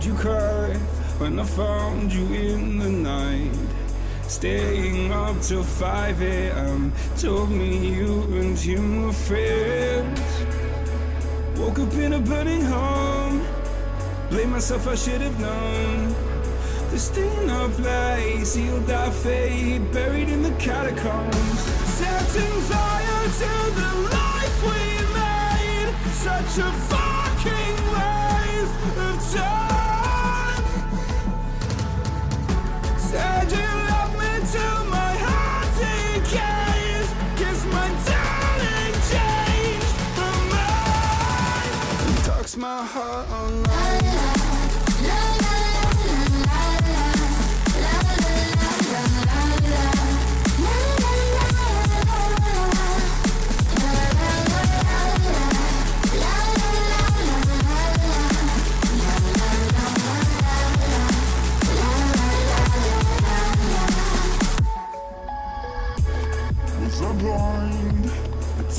Did you cry when I found you in the night? Staying up till 5 a.m. Told me you and him were friends. Woke up in a burning home. Blame myself, I should have known. There's still no place, sealed our fate, buried in the catacombs. Setting fire to the life we made. Such a fucking waste of time. Said you love me till my heart decays. Guess my darling changed her mind. Talks my heart online.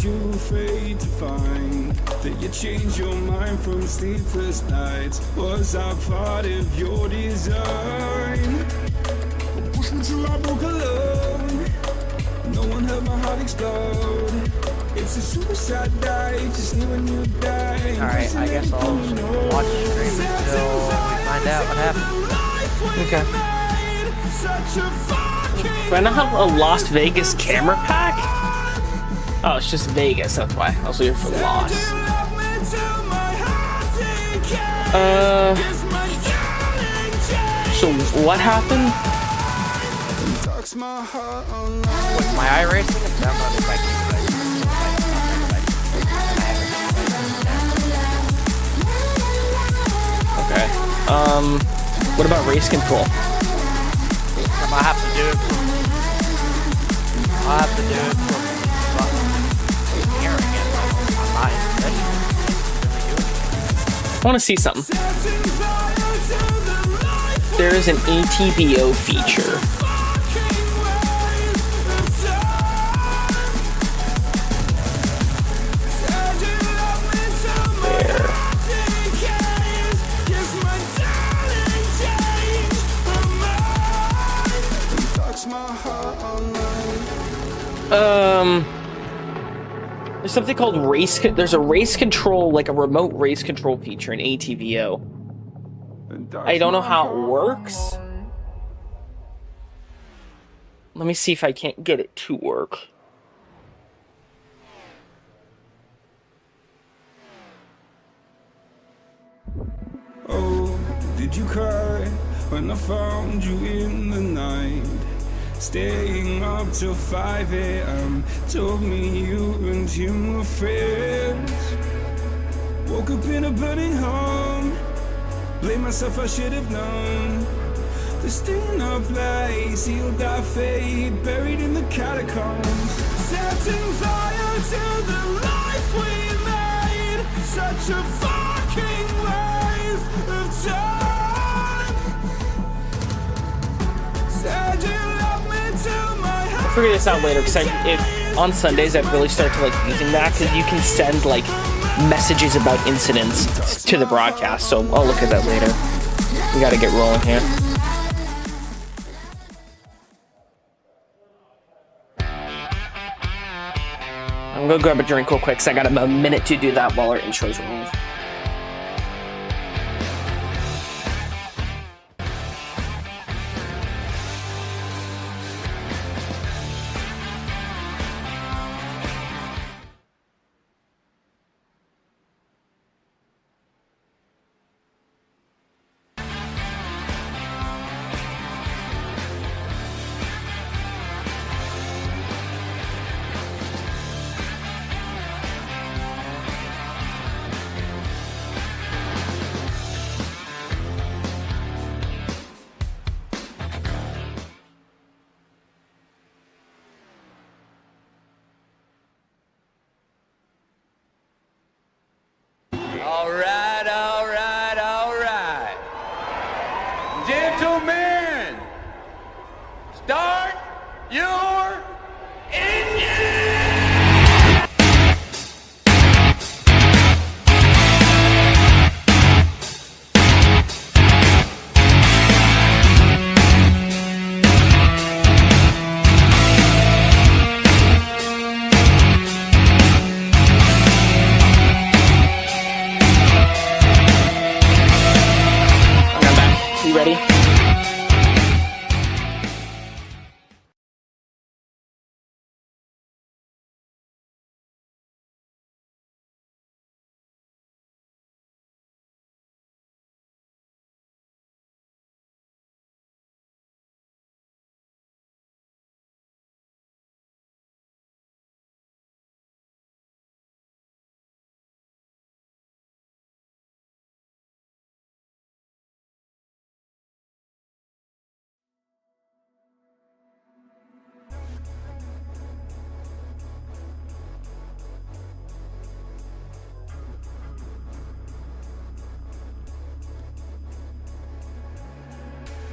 Too afraid to find that you changed your mind from sleepless nights. Was I part of your design? Push me till I broke alone. No one heard my heart explode. It's a suicide dive, just knew when you die. Alright, I guess I'll watch the stream until we find out what happened. Okay. Do I not have a Las Vegas camera pack? Oh, it's just Vegas, that's why. I was looking for Lost. So what happened? With my iRacing, it's downloaded by Okay. What about race control? I'll have to do it from hearing it. I'm not in possession. I want to see something. There is an ATVO feature. There's something called there's a race control, like a remote race control feature in ATVO. I don't know how it works. Let me see if I can't get it to work. Oh, did you cry when I found you in the night? Staying up till 5 a.m. Told me you and him were friends. Woke up in a burning home. Blame myself, I should have known. There's still no place, sealed our fate, buried in the catacombs. Setting fire to the life we made. Such a fucking waste of time. Said you love me till my heart. I'll figure this out later, because on Sundays I've really started to like using that, because you can send like messages about incidents to the broadcast, so I'll look at that later. We gotta get rolling here. I'm gonna grab a drink real quick, because I got about a minute to do that while our intro's rolling.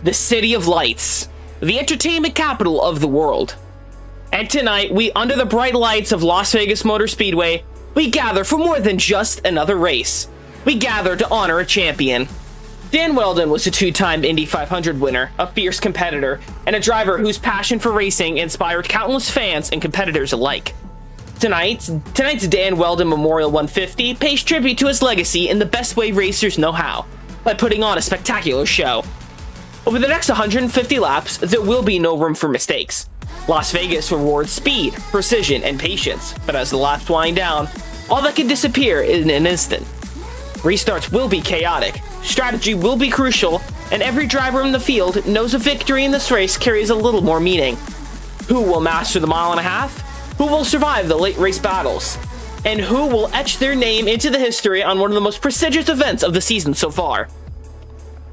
the City of Lights, the entertainment capital of the world. And tonight, under the bright lights of Las Vegas Motor Speedway, we gather for more than just another race. We gather to honor a champion. Dan Wheldon was a two-time Indy 500 winner, a fierce competitor, and a driver whose passion for racing inspired countless fans and competitors alike. Tonight's Dan Wheldon Memorial 150 pays tribute to his legacy in the best way racers know how, by putting on a spectacular show. Over the next 150 laps, there will be no room for mistakes. Las Vegas rewards speed, precision, and patience, but as the laps wind down, all that can disappear in an instant. Restarts will be chaotic, strategy will be crucial, and every driver in the field knows a victory in this race carries a little more meaning. Who will master the mile and a half? Who will survive the late race battles? And who will etch their name into the history on one of the most prestigious events of the season so far?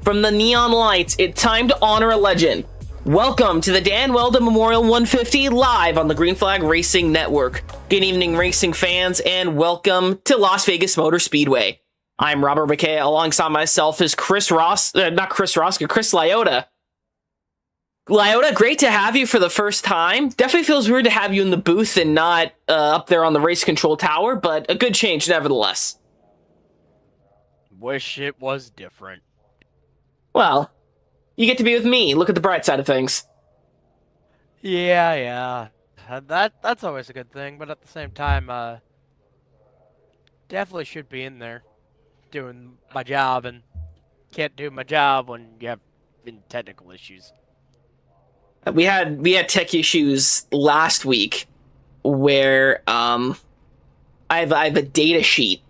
From the neon lights, it's time to honor a legend. Welcome to the Dan Wheldon Memorial 150 live on the Green Flag Racing Network. Good evening, racing fans, and welcome to Las Vegas Motor Speedway. I'm Robert McKay. Alongside myself is Chris Lyotta. Lyotta, great to have you for the first time. Definitely feels weird to have you in the booth and not up there on the race control tower, but a good change nevertheless. Wish it was different. Well, you get to be with me. Look at the bright side of things. Yeah. That's always a good thing, but at the same time, definitely should be in there doing my job, and can't do my job when you have technical issues. We had tech issues last week where I have a data sheet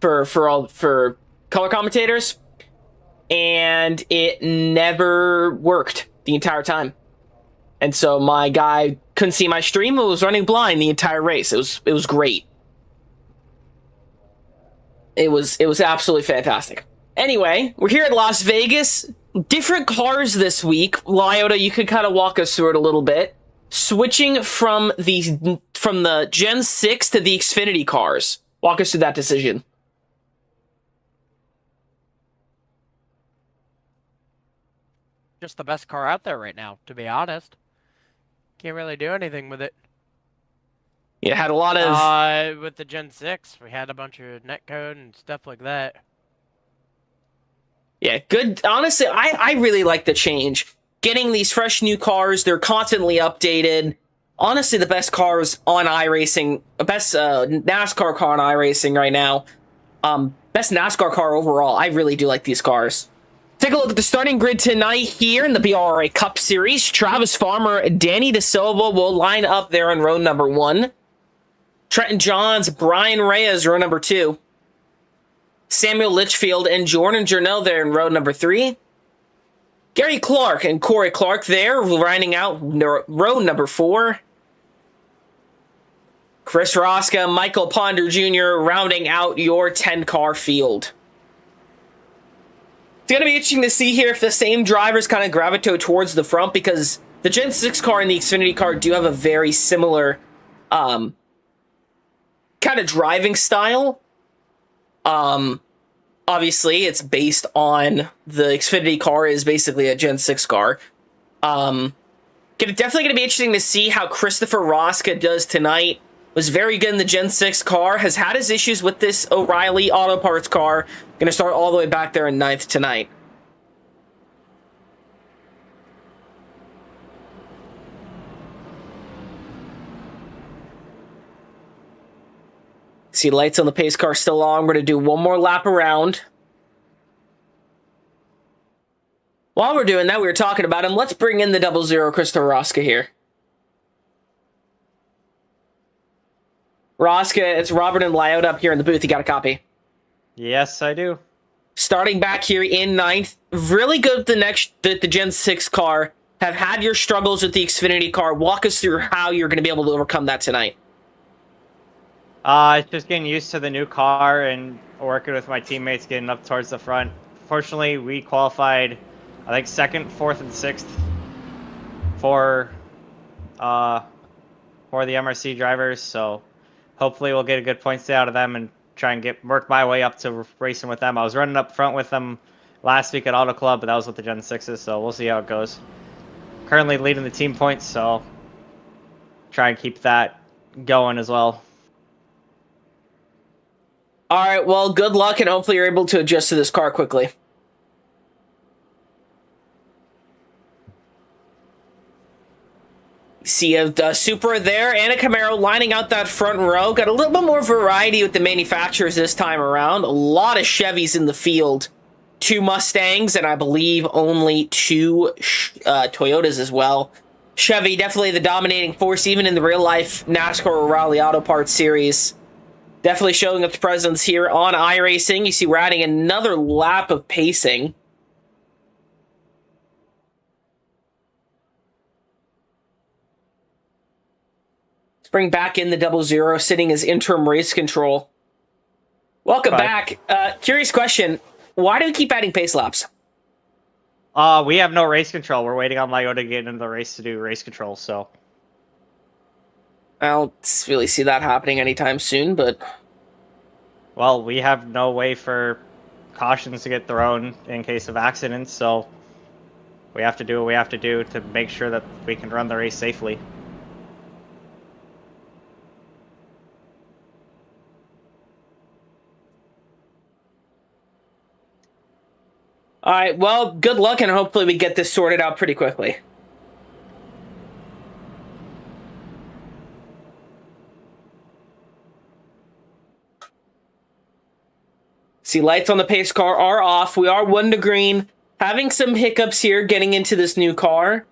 for color commentators, and it never worked the entire time. And so my guy couldn't see my stream. It was running blind the entire race. It was great. It was absolutely fantastic. Anyway, we're here at Las Vegas. Different cars this week. Lyotta, you could kind of walk us through it a little bit. Switching from the Gen 6 to the Xfinity cars. Walk us through that decision. Just the best car out there right now, to be honest. Can't really do anything with it. You had a lot of... with the Gen 6, we had a bunch of netcode and stuff like that. Yeah, good. Honestly, I really like the change. Getting these fresh new cars, they're constantly updated. Honestly, the best cars on iRacing, best NASCAR car on iRacing right now. Best NASCAR car overall. I really do like these cars. Take a look at the starting grid tonight here in the BRRA Cup Series. Travis Farmer and Danny DeSilva will line up there on row number 1. Trenton Johns, Brian Reyes, row number 2. Samuel Litchfield and Jordan Journell there in row number 3. Gary Clark and Corey Clark there, rounding out row number 4. Chris Rosca, Michael Ponder Jr. rounding out your 10-car field. It's going to be interesting to see here if the same drivers kind of gravitate towards the front, because the Gen 6 car and the Xfinity car do have a very similar kind of driving style. Obviously, it's based on the Xfinity car is basically a Gen 6 car. Definitely going to be interesting to see how Christopher Rosca does tonight. Was very good in the Gen 6 car. Has had his issues with this O'Reilly Auto Parts car. Going to start all the way back there in 9th tonight. See lights on the pace car still on. We're going to do one more lap around. While we're doing that, we were talking about him. Let's bring in the 00 Christopher Rosca here. Rosca, it's Robert and Lyotta up here in the booth. You got a copy? Yes, I do. Starting back here in 9th. Really good with the Gen 6 car. Have had your struggles with the Xfinity car. Walk us through how you're going to be able to overcome that tonight. It's just getting used to the new car and working with my teammates, getting up towards the front. Fortunately, we qualified, I think, 2nd, 4th, and 6th for the MRC drivers. So hopefully we'll get a good point stay out of them and try and work my way up to racing with them. I was running up front with them last week at Auto Club, but that was with the Gen 6s, so we'll see how it goes. Currently leading the team points, so try and keep that going as well. All right, well, good luck, and hopefully you're able to adjust to this car quickly. See a Supra there and a Camaro lining out that front row. Got a little bit more variety with the manufacturers this time around. A lot of Chevys in the field. 2 Mustangs, and I believe only 2 Toyotas as well. Chevy definitely the dominating force, even in the real-life NASCAR O'Reilly Auto Parts Series. Definitely showing its presence here on iRacing. You see we're adding another lap of pacing. Let's bring back in the 00, sitting as interim race control. Welcome back. Curious question. Why do we keep adding pace laps? We have no race control. We're waiting on Mayo to get into the race to do race control, so. I don't really see that happening anytime soon, but... Well, we have no way for cautions to get thrown in case of accidents, so we have to do what we have to do to make sure that we can run the race safely. All right, well, good luck, and hopefully we get this sorted out pretty quickly. See, lights on the pace car are off. We are 1 to green. Having some hiccups here getting into this new car.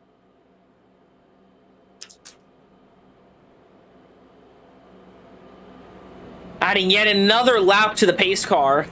Adding yet another lap to the pace car.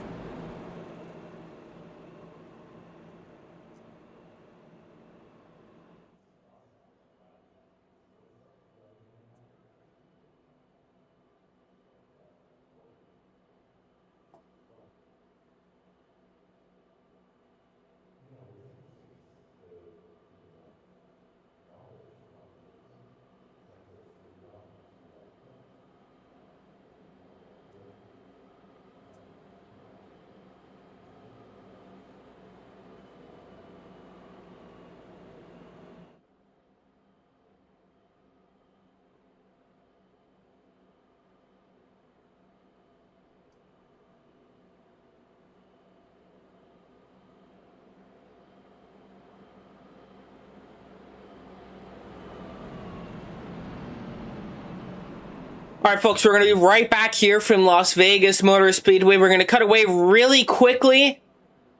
All right, folks, we're going to be right back here from Las Vegas Motor Speedway. We're going to cut away really quickly.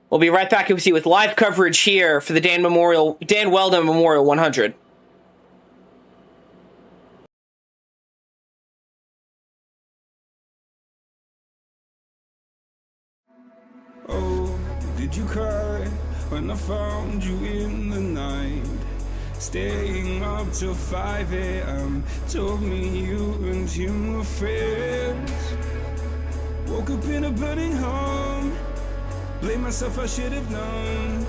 We'll be right back with you with live coverage here for the Dan Wheldon Memorial 100. Oh, did you cry when I found you in the night? Staying up till 5 a.m. Told me you and him were friends. Woke up in a burning home. Blame myself, I should have known.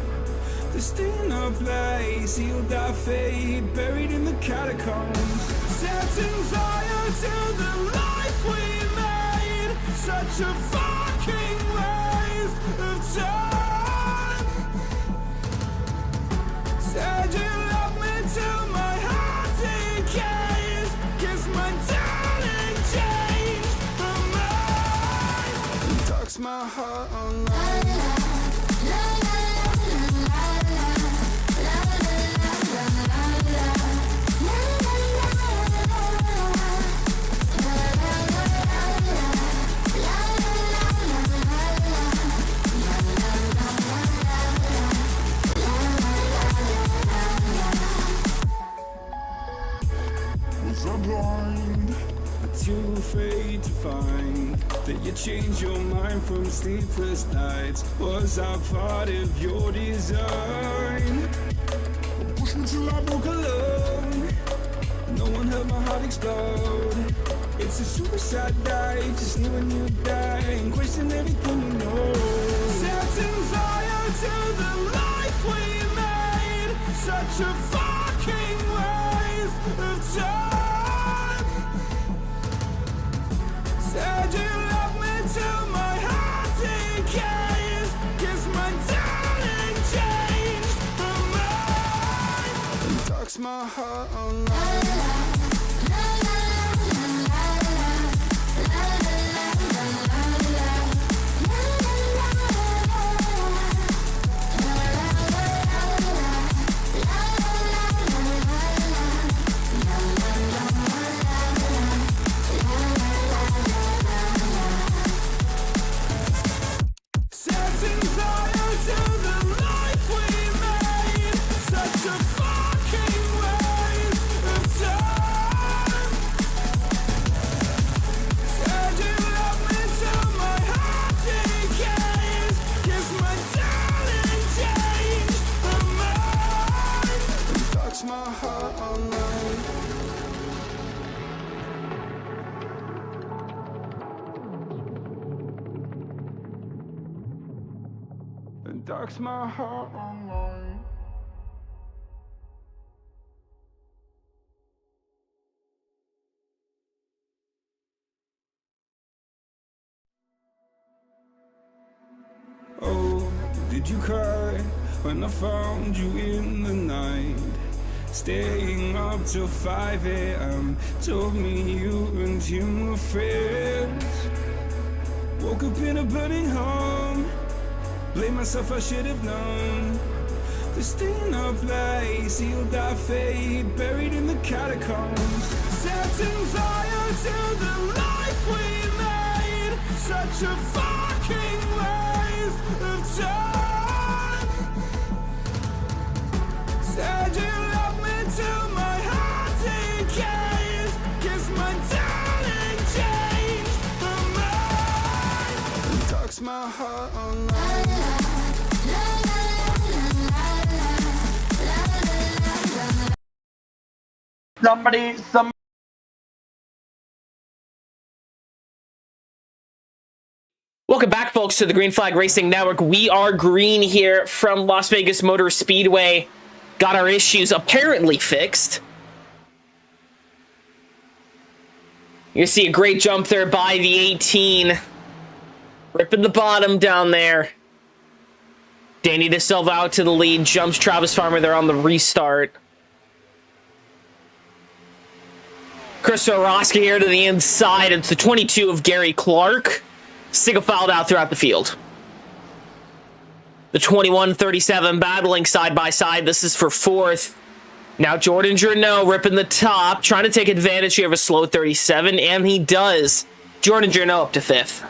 The staying up late, sealed our fate, buried in the catacombs. Setting fire to the life we made. Such a fucking waste of time. Said you love me till my heart decays. Guess my darling changed her mind. And talks my heart online. Too afraid to find that you changed your mind from sleepless nights. Was I part of your design? Push me till I broke alone. No one heard my heart explode. It's a suicide dive, just knowing you die and question everything you know. Setting fire to the life we made. Such a fucking waste of time. Said you love me till my heart decays. Guess my darling talks my heart online. Setting fire to the life we made. Such a fucking waste of time. Said you love me till my heart decays. Guess my darling changed her mind. And talks my heart online. And talks my heart online. Oh, did you cry when I found you in the night? Staying up till 5 a.m. Told me you and him were friends. Woke up in a burning home. Blame myself, I should have known. The stain of place, sealed our fate, buried in the catacombs. Setting fire to the life we made. Such a fucking waste of time. Said you love me till my heart decays. Guess my darling changed her mind. And talks my heart online. Some Welcome back, folks, to the Green Flag Racing Network. We are green here from Las Vegas Motor Speedway. Got our issues apparently fixed. You see a great jump there by the 18. Ripping the bottom down there. Danny DeSilva out to the lead. Jumps Travis Farmer there on the restart. Chris Oroska here to the inside. It's the 22 of Gary Clark. Single filed out throughout the field. The 21-37 battling side by side. This is for fourth. Now Jordan Journeau ripping the top, trying to take advantage here of a slow 37, and he does. Jordan Journeau up to fifth.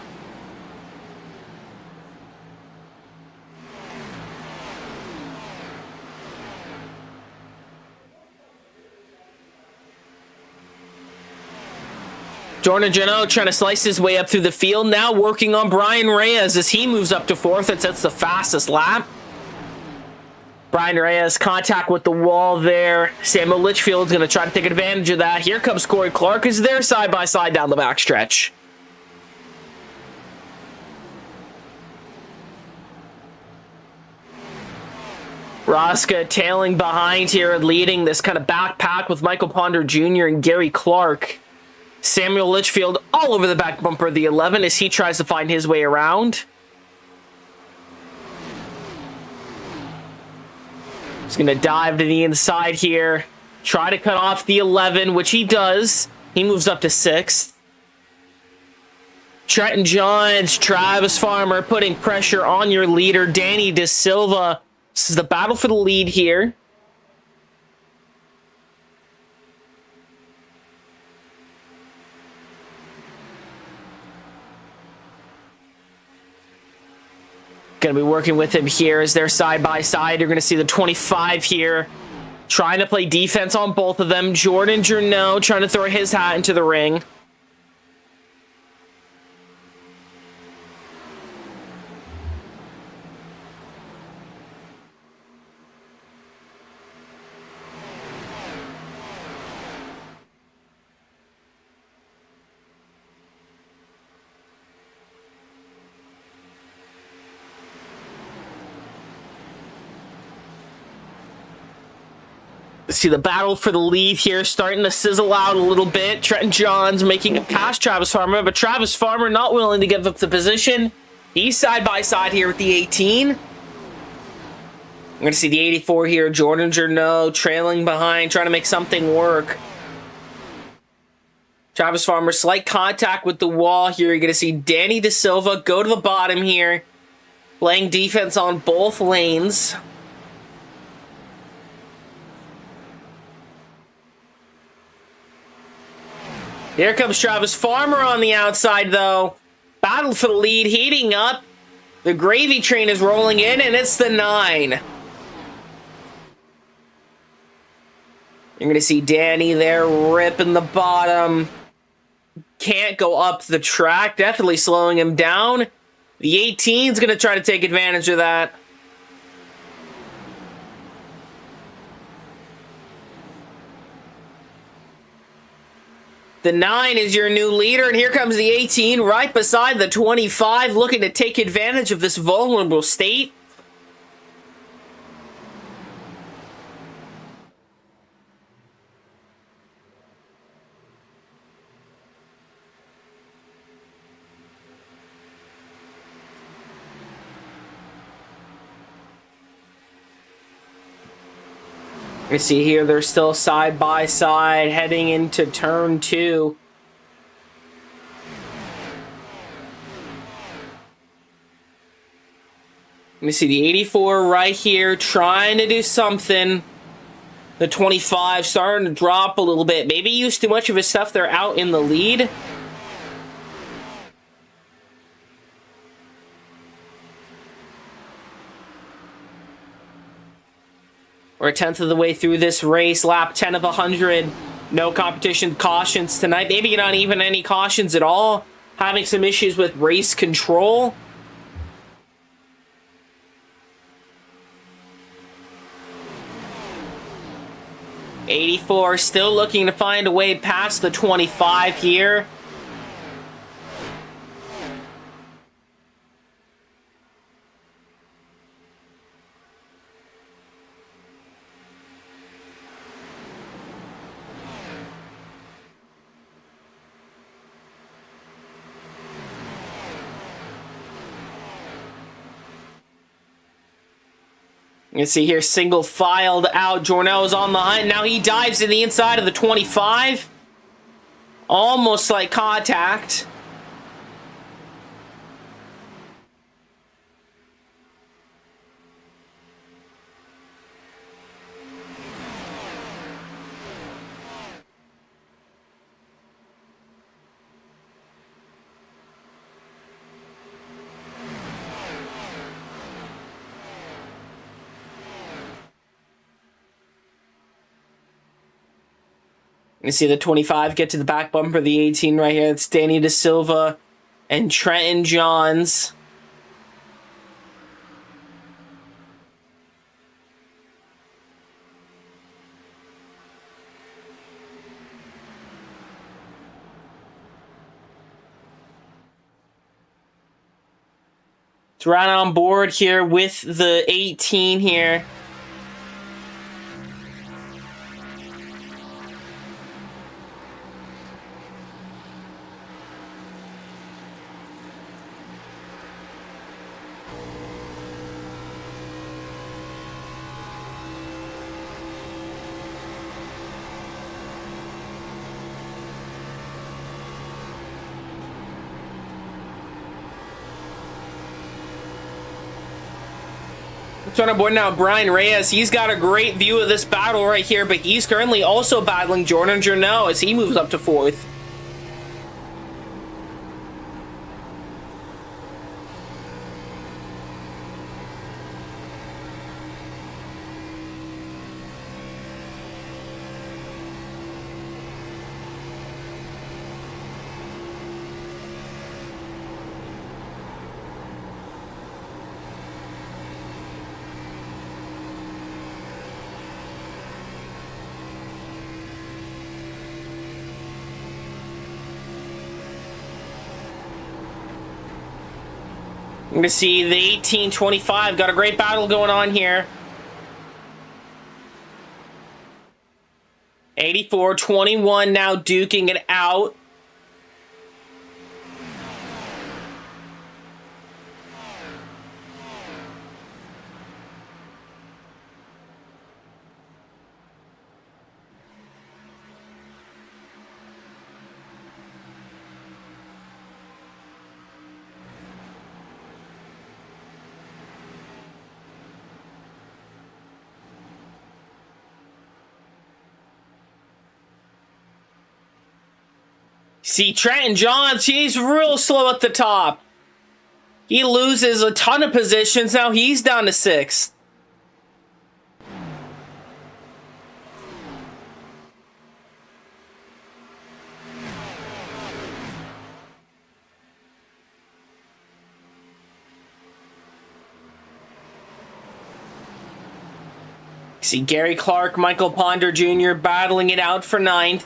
Jordan Journeau trying to slice his way up through the field. Now working on Brian Reyes as he moves up to fourth. That's the fastest lap. Brian Reyes, contact with the wall there. Samuel Litchfield's going to try to take advantage of that. Here comes Corey Clark, who's there side by side down the backstretch. Roska tailing behind here and leading this kind of backpack with Michael Ponder Jr. and Gary Clark. Samuel Litchfield all over the back bumper of the 11 as he tries to find his way around. He's going to dive to the inside here. Try to cut off the 11, which he does. He moves up to 6th. Trenton Johns, Travis Farmer putting pressure on your leader, Danny DeSilva. This is the battle for the lead here. Going to be working with him here as they're side by side. You're going to see the 25 here trying to play defense on both of them. Jordan Journeau trying to throw his hat into the ring. See the battle for the lead here starting to sizzle out a little bit. Trenton Johns making it past Travis Farmer, but Travis Farmer not willing to give up the position. He's side by side here with the 18. I'm going to see the 84 here. Jordan Journeau trailing behind, trying to make something work. Travis Farmer, slight contact with the wall here. You're going to see Danny De Silva go to the bottom here, playing defense on both lanes. Here comes Travis Farmer on the outside, though. Battle for the lead, heating up. The gravy train is rolling in, and it's the 9. You're going to see Danny there ripping the bottom. Can't go up the track, definitely slowing him down. The 18 is going to try to take advantage of that. The 9 is your new leader, and here comes the 18 right beside the 25, looking to take advantage of this vulnerable state. You see here, they're still side by side heading into turn 2. You see the 84 right here trying to do something. The 25 starting to drop a little bit. Maybe used too much of his stuff. They're out in the lead. We're a 10th of the way through this race. Lap 10 of 100. No competition cautions tonight. Maybe not even any cautions at all. Having some issues with race control. '84 still looking to find a way past the 25 here. You can see here, single filed out. Journeau's on the hunt. Now he dives in the inside of the 25. Almost like contact. You see the 25 get to the back bumper, the 18 right here. It's Danny De Silva and Trenton Johns. It's right on board here with the 18 here. On board now, Brian Reyes. He's got a great view of this battle right here, but he's currently also battling Jordan Journeau as he moves up to 4th. I'm going to see the 1825 got a great battle going on here. 84-21 now duking it out. See, Trenton Johns, he's real slow at the top. He loses a ton of positions. Now he's down to 6th. See Gary Clark, Michael Ponder Jr. battling it out for 9th.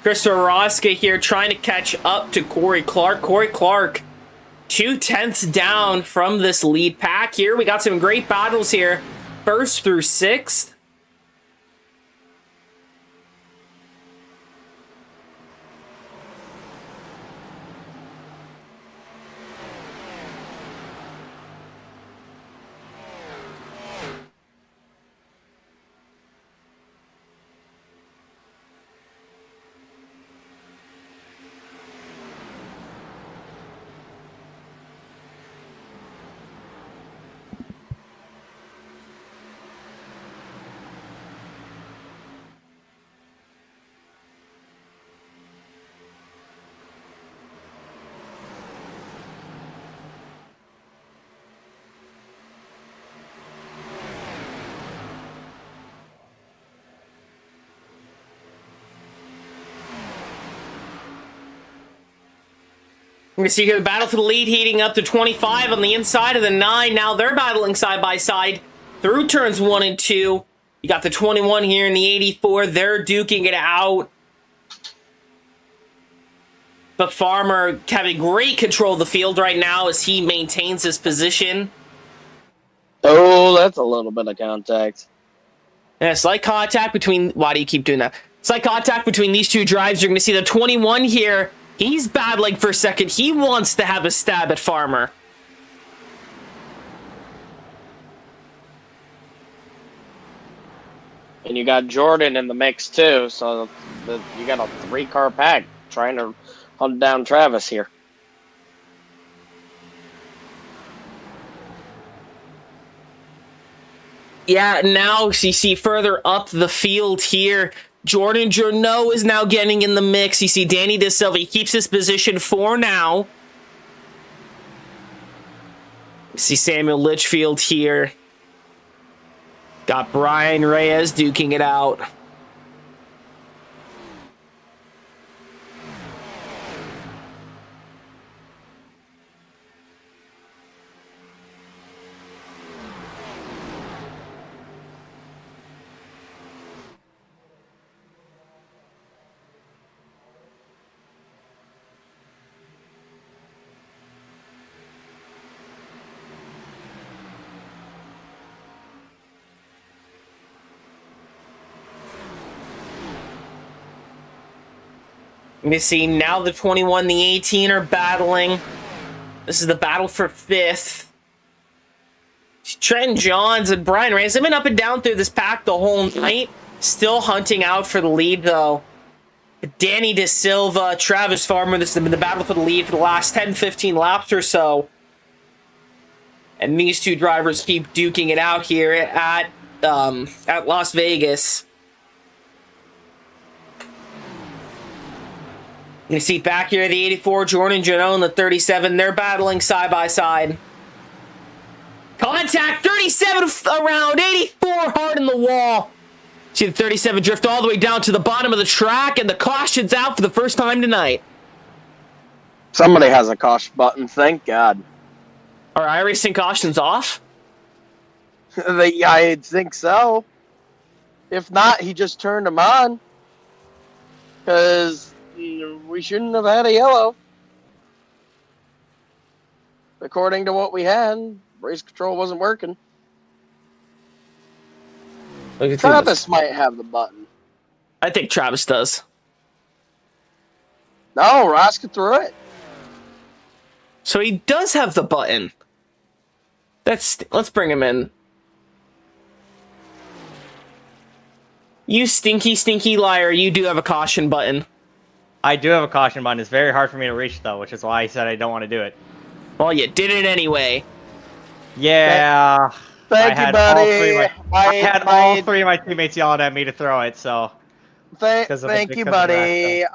Christopher Roska here trying to catch up to Corey Clark. Corey Clark, 2/10 down from this lead pack here. We got some great battles here, 1st through 6th. We see here the battle for the lead heating up to 25 on the inside of the 9. Now they're battling side by side through turns 1 and 2. You got the 21 here in the 84. They're duking it out. But Farmer having great control of the field right now as he maintains his position. Oh, that's a little bit of contact. Yeah, slight contact between... Why do you keep doing that? Slight contact between these two drives. You're going to see the 21 here. He's battling for second. He wants to have a stab at Farmer. And you got Jordan in the mix too, so you got a 3-car pack trying to hunt down Travis here. Yeah, now you see further up the field here. Jordan Journeau is now getting in the mix. You see Danny De Silva, he keeps his position for now. You see Samuel Litchfield here. Got Brian Reyes duking it out. You see now the 21, the 18 are battling. This is the battle for 5th. Trent Johns and Brian Reyes have been up and down through this pack the whole night. Still hunting out for the lead, though. Danny De Silva, Travis Farmer, this has been the battle for the lead for the last 10, 15 laps or so. And these two drivers keep duking it out here at Las Vegas. You see back here the 84, Jordan Journeau and the 37. They're battling side by side. Contact, 37 around, 84 hard in the wall. See the 37 drift all the way down to the bottom of the track, and the caution's out for the first time tonight. Somebody has a caution button, thank God. Are iRacing cautions off? I think so. If not, he just turned them on. Because we shouldn't have had a yellow. According to what we had, race control wasn't working. Travis might have the button. I think Travis does. No, Roska threw it. So he does have the button. Let's bring him in. You stinky, stinky liar, you do have a caution button. I do have a caution button. It's very hard for me to reach, though, which is why I said I don't want to do it. Well, you did it anyway. Yeah. Thank I you, had buddy. I had all three of my teammates yelling at me to throw it, so. Thank you, because of buddy.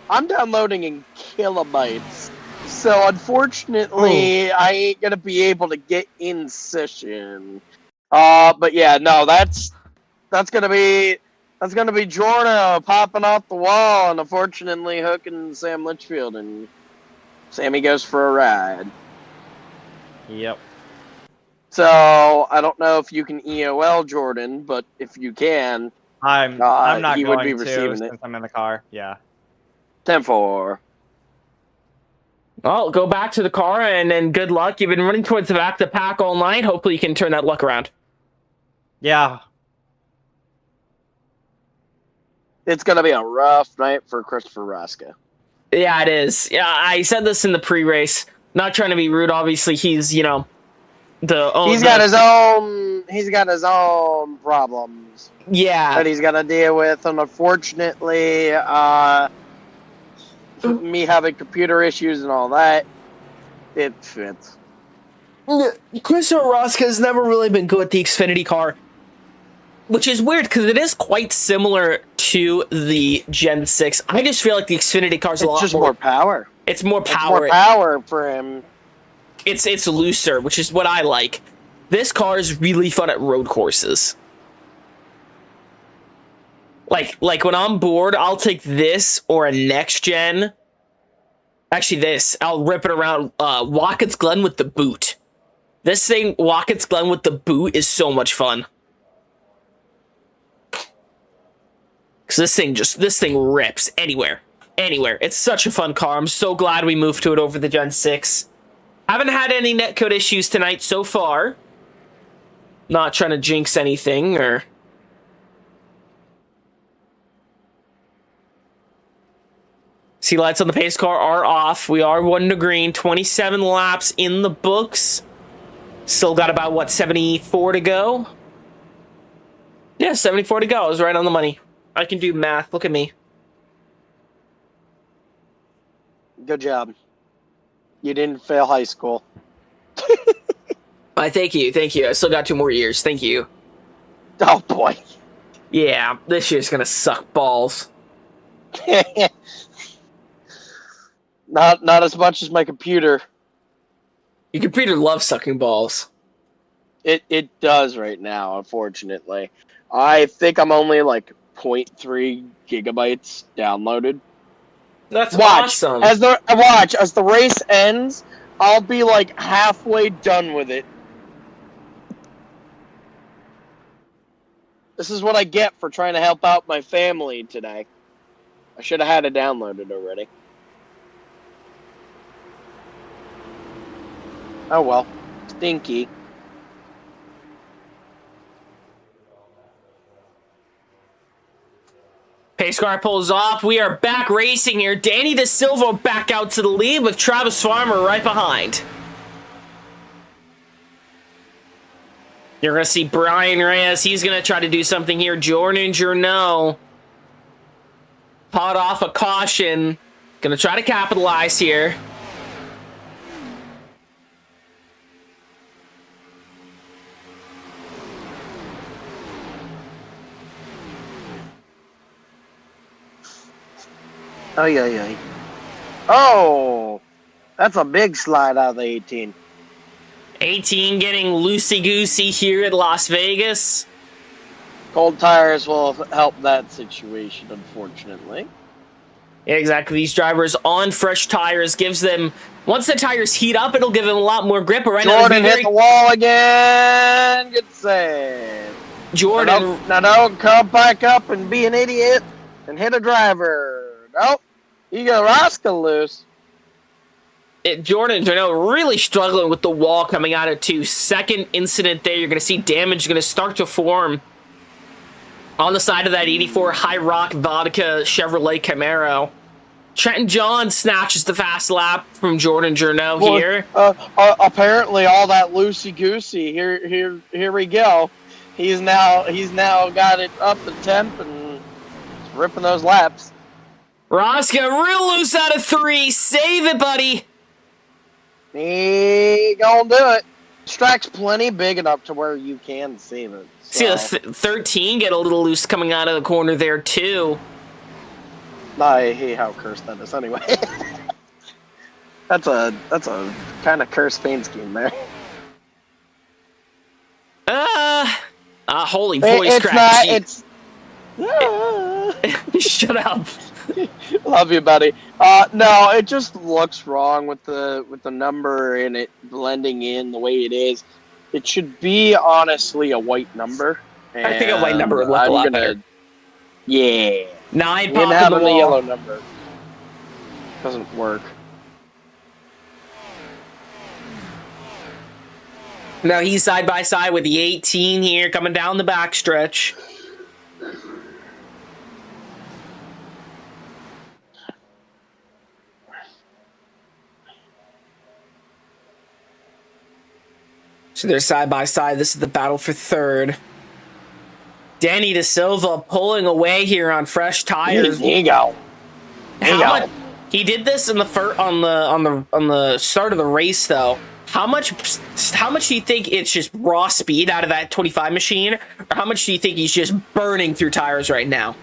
I'm downloading in kilobytes, so unfortunately, I ain't gonna be able to get in session. But yeah, no, that's gonna be Jordan popping off the wall, and unfortunately hooking Sam Litchfield, and Sammy goes for a ride. Yep. So I don't know if you can EOL Jordan, but if you can, I'm not he going would be to receiving since it. I'm in the car. Yeah. 10-4. Well, go back to the car and then good luck. You've been running towards the back of the pack all night. Hopefully you can turn that luck around. Yeah. It's gonna be a rough night for Christopher Raska. Yeah, it is. Yeah, I said this in the pre-race. Not trying to be rude. Obviously, he's, you know, He's got his own problems Yeah. that he's got to deal with, and unfortunately, me having computer issues and all that, it fits. Chris Oraska has never really been good at the Xfinity car, which is weird because it is quite similar to the Gen 6. I just feel like the Xfinity car is a lot more power. It's more It's power. more power for him. It's looser, which is what I like. This car is really fun at road courses. Like when I'm bored, I'll take this or a next gen. Actually, this. I'll rip it around Wackett's Glen with the boot. This thing, Wackett's Glen with the boot, is so much fun. Because this thing rips anywhere. Anywhere. It's such a fun car. I'm so glad we moved to it over the Gen 6. Haven't had any netcode issues tonight so far. Not trying to jinx anything or... See, lights on the pace car are off. We are 1 to green. 27 laps in the books. Still got about, what, 74 to go? Yeah, 74 to go. I was right on the money. I can do math. Look at me. Good job. You didn't fail high school. Thank you. Thank you. I still got 2 more years. Thank you. Oh, boy. Yeah, this year's gonna suck balls. Not as much as my computer. Your computer loves sucking balls. It does right now, unfortunately. I think I'm only like 0.3 gigabytes downloaded. That's awesome. As the race ends, I'll be like halfway done with it. This is what I get for trying to help out my family today. I should have had it downloaded already. Oh well. Stinky. Pace car pulls off. We are back racing here. Danny De Silva back out to the lead with Travis Farmer right behind. You're going to see Brian Reyes. He's going to try to do something here. Jordan Journeau. Hot off a caution. Going to try to capitalize here. Oh, yeah. Oh! That's a big slide out of the 18. 18 getting loosey-goosey here at Las Vegas. Cold tires will help that situation, unfortunately. Yeah, exactly. These drivers on fresh tires gives them... Once the tires heat up, it'll give them a lot more grip. But right Jordan hit the wall again. Good save. Jordan... Now don't come back up and be an idiot and hit a driver. Nope. You got Roscoe loose. Jordan Journeau really struggling with the wall coming out of 2. Second incident there. You're going to see damage going to start to form on the side of that 84 High Rock Vodka Chevrolet Camaro. Trenton John snatches the fast lap from Jordan Journeau here. Apparently all that loosey-goosey. Here we go. He's now got it up the temp and ripping those laps. Roscoe real loose out of 3. Save it, buddy. He gonna do it. Track's plenty big enough to where you can save it. See the So. 13 get a little loose coming out of the corner there too. I hate how cursed that is anyway. That's a kind of cursed paint scheme there. Holy voice crack. It's Shut up. Love you, buddy. No, it just looks wrong with the number and it blending in the way it is. It should be honestly a white number. I think a white number would look a lot better. Yeah. 9 And popping the having the wall. yellow number doesn't work. Now he's side by side with the 18 here, coming down the backstretch. So they're side by side. This is the battle for third. Danny De Silva pulling away here on fresh tires. There you go. He did this in the on the start of the race though. How much do you think it's just raw speed out of that 25 machine, or how much do you think he's just burning through tires right now?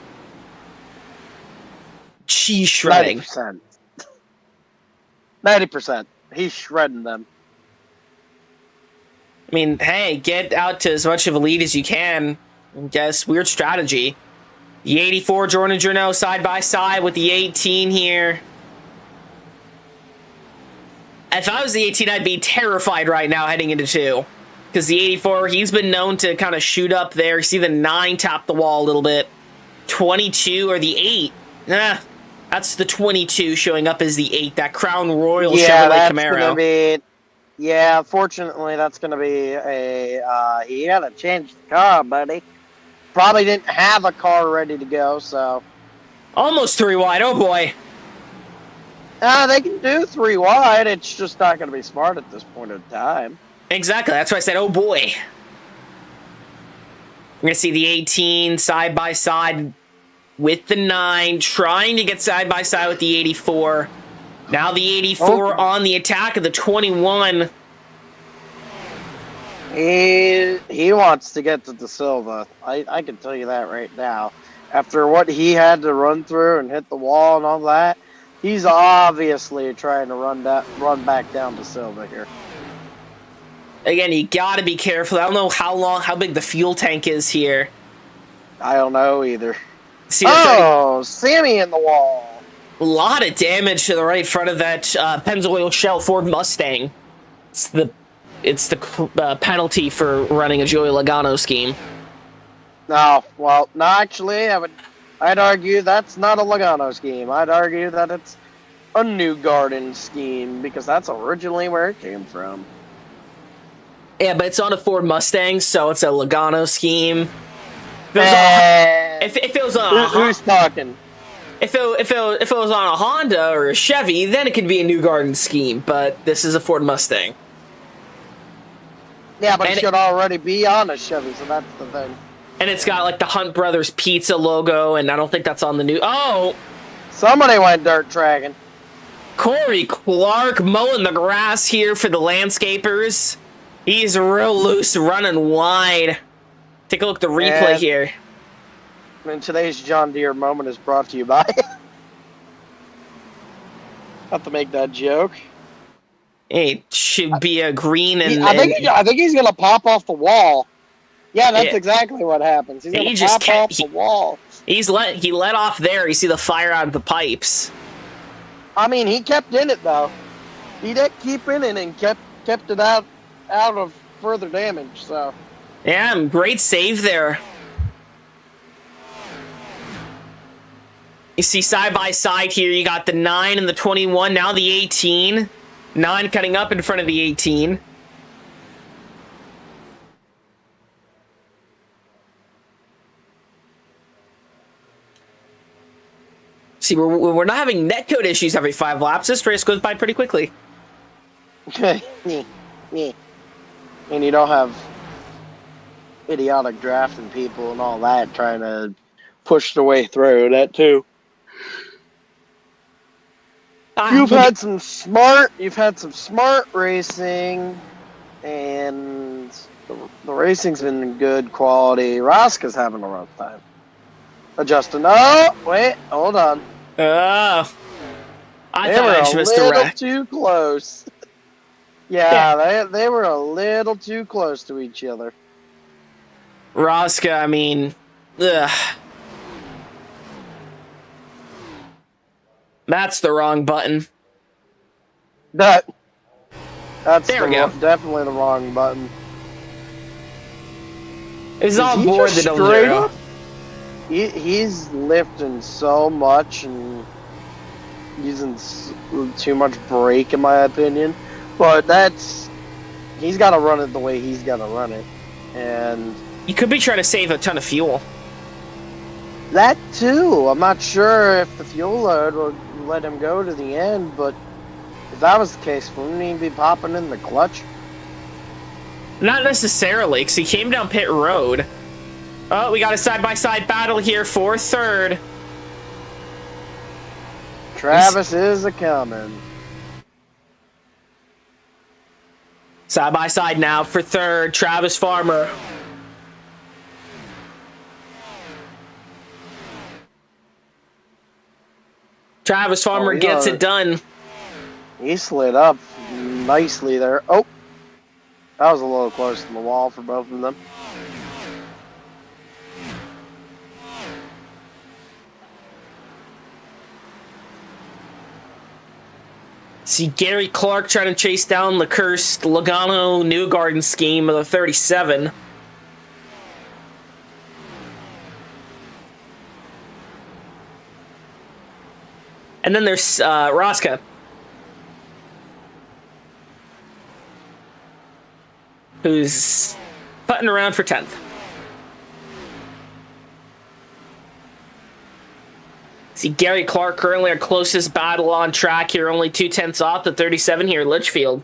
Cheese shredding. 90%. 90%. He's shredding them. I mean, hey, get out to as much of a lead as you can. I guess weird strategy. The 84 Jordan Journeau side by side with the 18 here. If I was the 18, I'd be terrified right now heading into 2. Because the 84, he's been known to kind of shoot up there. You see the 9 tap the wall a little bit. 22 or the 8. That's the 22 showing up as the 8. That Crown Royal Chevrolet Camaro. Gonna be, yeah, fortunately, that's going to be a... he had to change the car, buddy. Probably didn't have a car ready to go, so... Almost 3 wide, oh boy. They can do 3 wide. It's just not going to be smart at this point in time. Exactly. That's why I said, oh boy. We're going to see the 18 side by side with the 9, trying to get side by side with the 84. Now the 84 on the attack of the 21. He wants to get to De Silva. I can tell you that right now. After what he had to run through and hit the wall and all that, he's obviously trying to run back down to Silva here. Again, you got to be careful. I don't know how big the fuel tank is here. I don't know either. See, Sammy in the wall. a lot of damage to the right front of that Pennzoil Shell Ford Mustang. It's the penalty for running a Joey Logano scheme. No, well, no, actually, I'd argue that's not a Logano scheme. I'd argue that it's a New Garden scheme, because that's originally where it came from. Yeah, but it's on a Ford Mustang, so it's a Logano scheme. If it was on who's talking? If it was on a Honda or a Chevy, then it could be a New Garden scheme. But this is a Ford Mustang. Yeah, but it should already be on a Chevy, so that's the thing. And it's got like the Hunt Brothers Pizza logo, and I don't think that's on the new. Oh, somebody went dirt tracking. Corey Clark mowing the grass here for the landscapers. He's real loose, running wide. Take a look at the replay here. And today's John Deere moment is brought to you by. Have to make that joke. It should be a green and. I think he's gonna pop off the wall. Yeah, that's exactly what happens. He's gonna pop off the wall. He let off there. You see the fire out of the pipes. I mean, he kept in it though. He did keep in it and kept it out of further damage. So. Yeah, great save there. You see side by side here, you got the 9 and the 21, now the 18. 9 cutting up in front of the 18. See, we're not having netcode issues every 5 laps. This race goes by pretty quickly. And you don't have idiotic drafting people and all that trying to push their way through that too. You've had some smart racing, and the racing's been good quality. Rosca's having a rough time adjusting. Oh, wait, hold on. Oh. I They thought were I a just missed a little wreck. too close. Yeah, they were a little too close to each other. Rosca, I mean, ugh. That's the wrong button. That's There we go. definitely the wrong button. It's Is all he board just the double straight zero. up? He's lifting so much and using too much brake, in my opinion. But he's got to run it the way he's got to run it, and You could be trying to save a ton of fuel. that too. I'm not sure if the fuel load would let him go to the end, but if that was the case, wouldn't he be popping in the clutch? Not necessarily, because he came down pit road. Oh, we got a side-by-side battle here for third. Travis is a-coming. Side-by-side now for third, Travis Farmer. Travis Farmer gets it done. He slid up nicely there. Oh, that was a little close to the wall for both of them. See Gary Clark trying to chase down the cursed Logano Newgarden scheme of the 37. And then there's Rosca. Who's putting around for 10th. See Gary Clark currently our closest battle on track here, only 2/10 off the 37 here at Litchfield.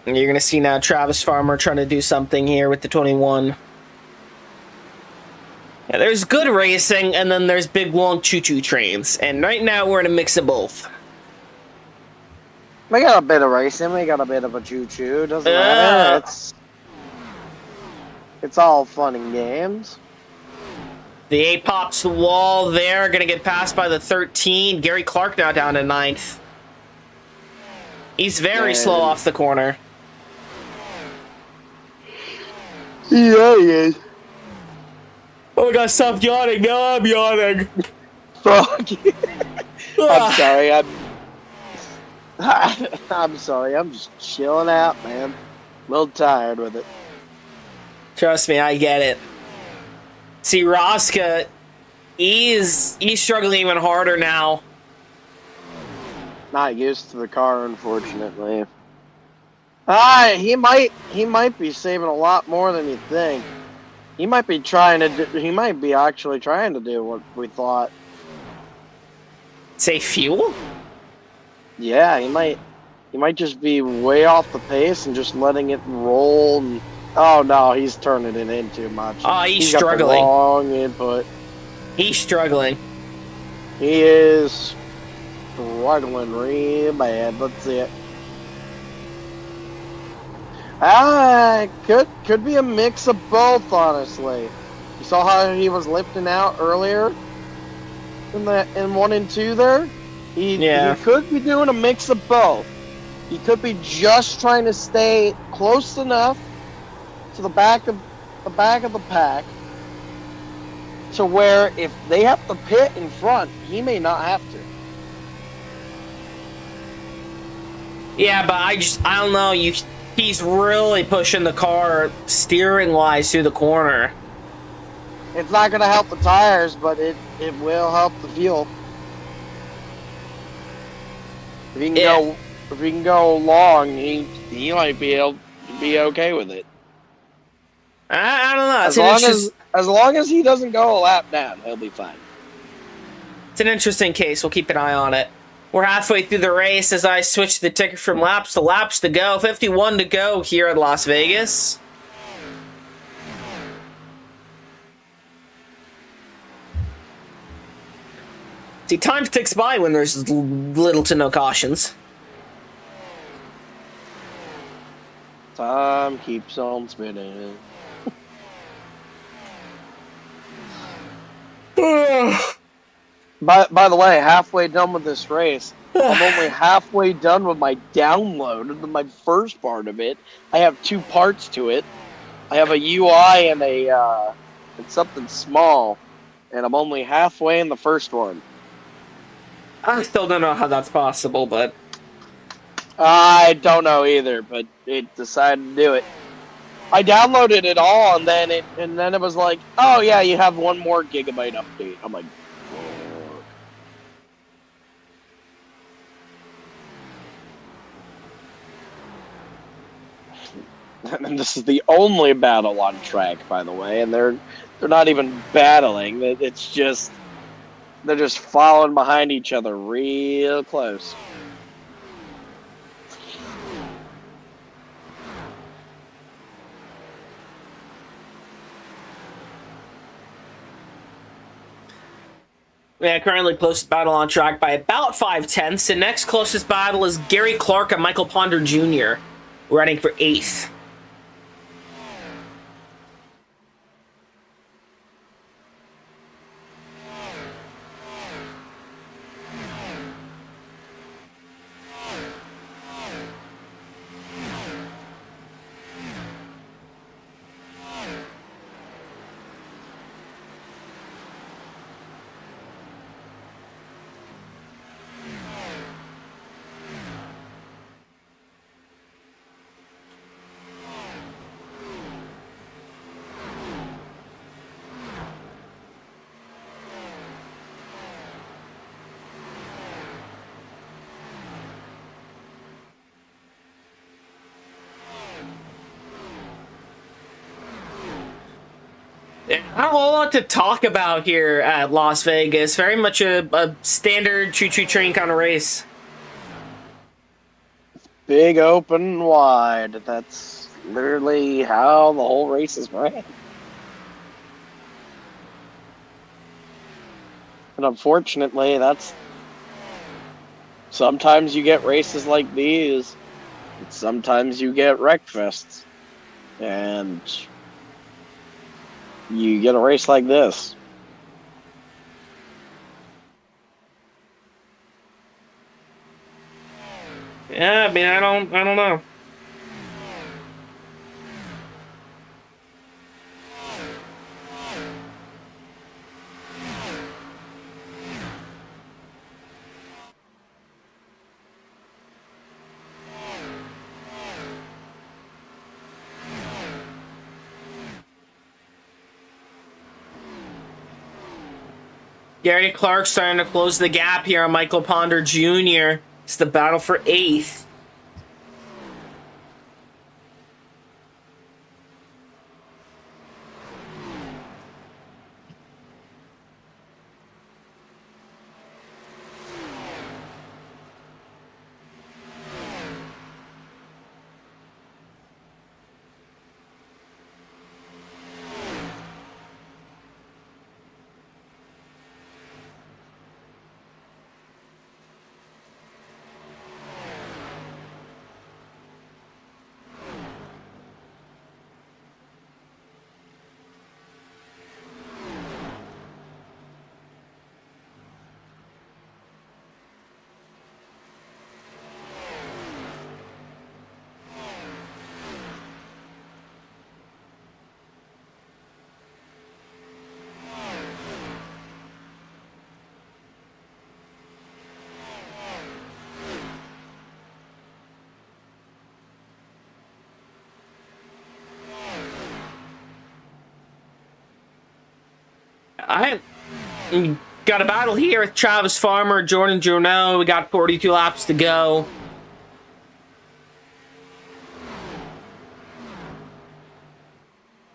And you're going to see now Travis Farmer trying to do something here with the 21. Yeah, there's good racing, and then there's big, long choo-choo trains. And right now, we're in a mix of both. We got a bit of racing. We got a bit of a choo-choo. Doesn't matter. It's all fun and games. The 8 pops the wall there. Going to get passed by the 13. Gary Clark now down to 9th. He's very slow off the corner. Yeah, he is. Oh, I gotta stop yawning. Now I'm yawning. Fuck. I'm sorry. I'm sorry. I'm just chilling out, man. A little tired with it. Trust me, I get it. See, Rosca, he's struggling even harder now. Not used to the car, unfortunately. He might be saving a lot more than you think. He might be actually trying to do what we thought. Say fuel? Yeah, he might just be way off the pace and just letting it roll. And, oh no, he's turning it in too much. Oh, he's Got struggling. the wrong input. He's struggling. He is struggling real bad. Let's see it. Could be a mix of both, honestly. You saw how he was lifting out earlier in 1 and 2 there? He could be doing a mix of both. He could be just trying to stay close enough to the back of the pack to where if they have to pit in front, he may not have to. Yeah, but I don't know. He's really pushing the car steering-wise through the corner. It's not going to help the tires, but it will help the fuel. If he can go long, he might be able to be okay with it. I don't know. As long as he doesn't go a lap down, he'll be fine. It's an interesting case. We'll keep an eye on it. We're halfway through the race as I switch the ticker from laps to go. 51 to go here at Las Vegas. See, time ticks by when there's little to no cautions. Time keeps on spinning. By the way, halfway done with this race. I'm only halfway done with my download of my first part of it. I have 2 parts to it. I have a UI and and something small, and I'm only halfway in the first one. I still don't know how that's possible, but I don't know either, but it decided to do it. I downloaded it all, and then it was like, oh yeah, you have 1 more gigabyte update. I'm like, and this is the only battle on track, by the way, and they're not even battling. It's just they're just following behind each other real close. yeah, currently closest battle on track by about 5/10. The next closest battle is Gary Clark and Michael Ponder Jr. running for 8th. Not a whole lot to talk about here at Las Vegas. Very much a standard choo-choo train kind of race. Big open wide. That's literally how the whole race is ran. And unfortunately, sometimes you get races like these, and sometimes you get wreck fests. And you get a race like this. Yeah, I mean, I don't know. Gary Clark starting to close the gap here on Michael Ponder Jr. It's the battle for 8th. I got a battle here with Travis Farmer, Jordan Journeau. We got 42 laps to go.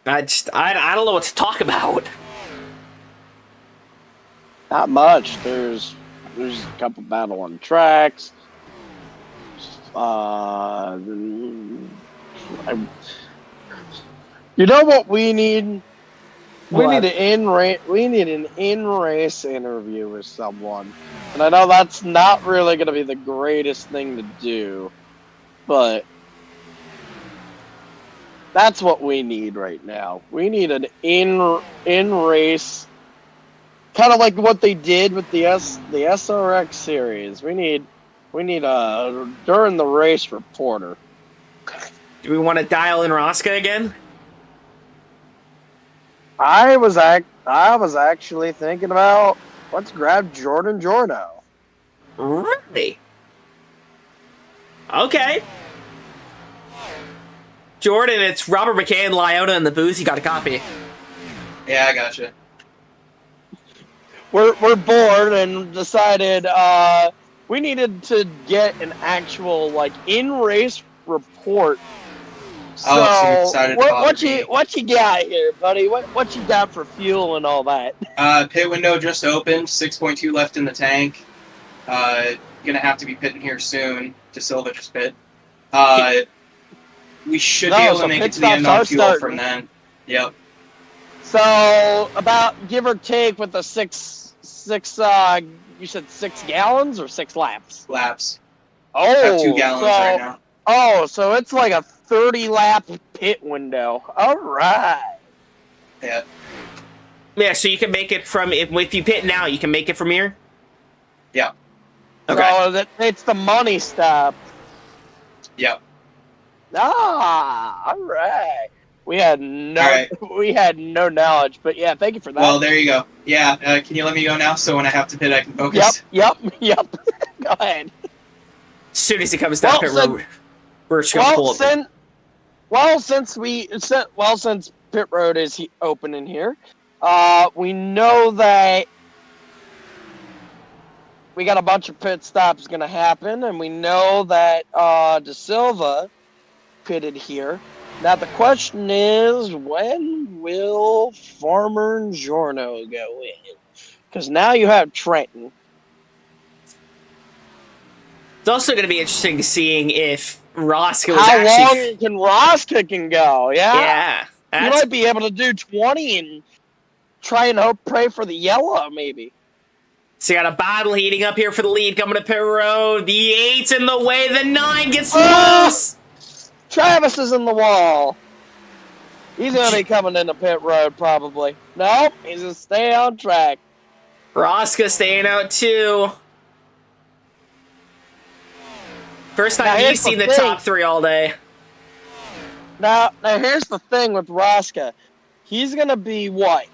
I don't know what to talk about. Not much. There's a couple battle on tracks. You know what we need? We What? need an in-race interview with someone. And I know that's not really going to be the greatest thing to do, but that's what we need right now. We need an in-race, kind of like what they did with the SRX series. We need a during the race reporter. Do we want to dial in Rosca again? I was actually thinking about let's grab Jordan Jorno. Really? Okay. Jordan, it's Robert McKay and Lyota in the booth. You got a copy. Yeah, I gotcha. We're bored and decided we needed to get an actual like in-race report. So, So you decided to what you got here, buddy? What you got for fuel and all that? Pit window just opened, 6.2 left in the tank. Gonna have to be pitting here soon. DeSilva just pit. We should be able to make it to the end on fuel from then. Yep. So about give or take with the six you said 6 gallons or 6 laps? Laps. Oh, Got 2 gallons right now. Oh, so it's like a 30-lap pit window. All right. Yeah. Yeah, so you can make it from if you pit now, you can make it from here. Yeah. Okay. So it's the money stop. Yep. Ah, all right. We had no knowledge, but yeah, thank you for that. Well, there you go. Yeah. Can you let me go now so when I have to pit, I can focus? Yep. Go ahead. As soon as he comes down pit road, we're just gonna pull up. Since pit road is open in here, we know that we got a bunch of pit stops going to happen, and we know that DeSilva pitted here. Now the question is, when will Farmer and Giorno go in? Because now you have Trenton. It's also going to be interesting seeing if Rosca was How actually. long can Rosca go? Yeah. You That's- might be able to do 20 and try and pray for the yellow, maybe. So you got a battle heating up here for the lead coming to pit road. The 8's in the way. The 9 gets loose. Travis is in the wall. He's going to be coming into pit road, probably. Nope, he's going to stay on track. Rosca staying out too. First time Now, he's seen the top 3 all day. Now here's the thing with Rosca. He's going to be,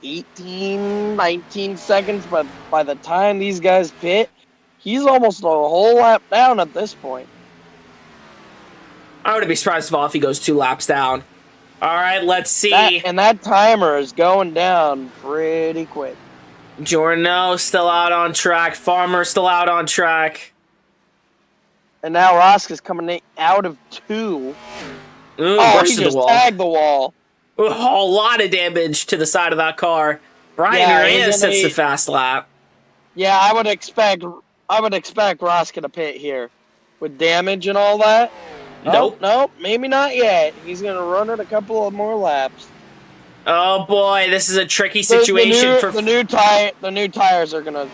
18, 19 seconds, but by the time these guys pit, he's almost a whole lap down at this point. I wouldn't be surprised if he goes 2 laps down. All right, let's see. That timer is going down pretty quick. Giorno still out on track. Farmer still out on track. And now Rosca's coming out of 2. Ooh, Oh, he to the just wall. tagged the wall. Ooh, a lot of damage to the side of that car. Brian Yeah, Reyes he's gonna sets the be- fast lap. Yeah, I would expect Rosca to pit here with damage and all that. Nope. Nope, maybe not yet. He's gonna run it a couple of more laps. Oh boy, this is a tricky situation for the new tires are gonna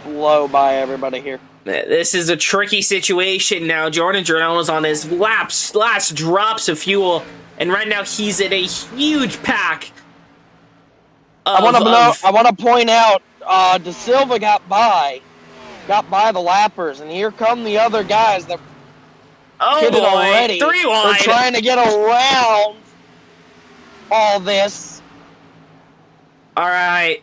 blow by everybody here. This is a tricky situation now. Jordan is on his last drops of fuel, and right now he's in a huge pack. I want to point out, DeSilva got by the lappers, and here come the other guys that Oh pitted boy, already. 3 They're wide. trying to get around all this. All right,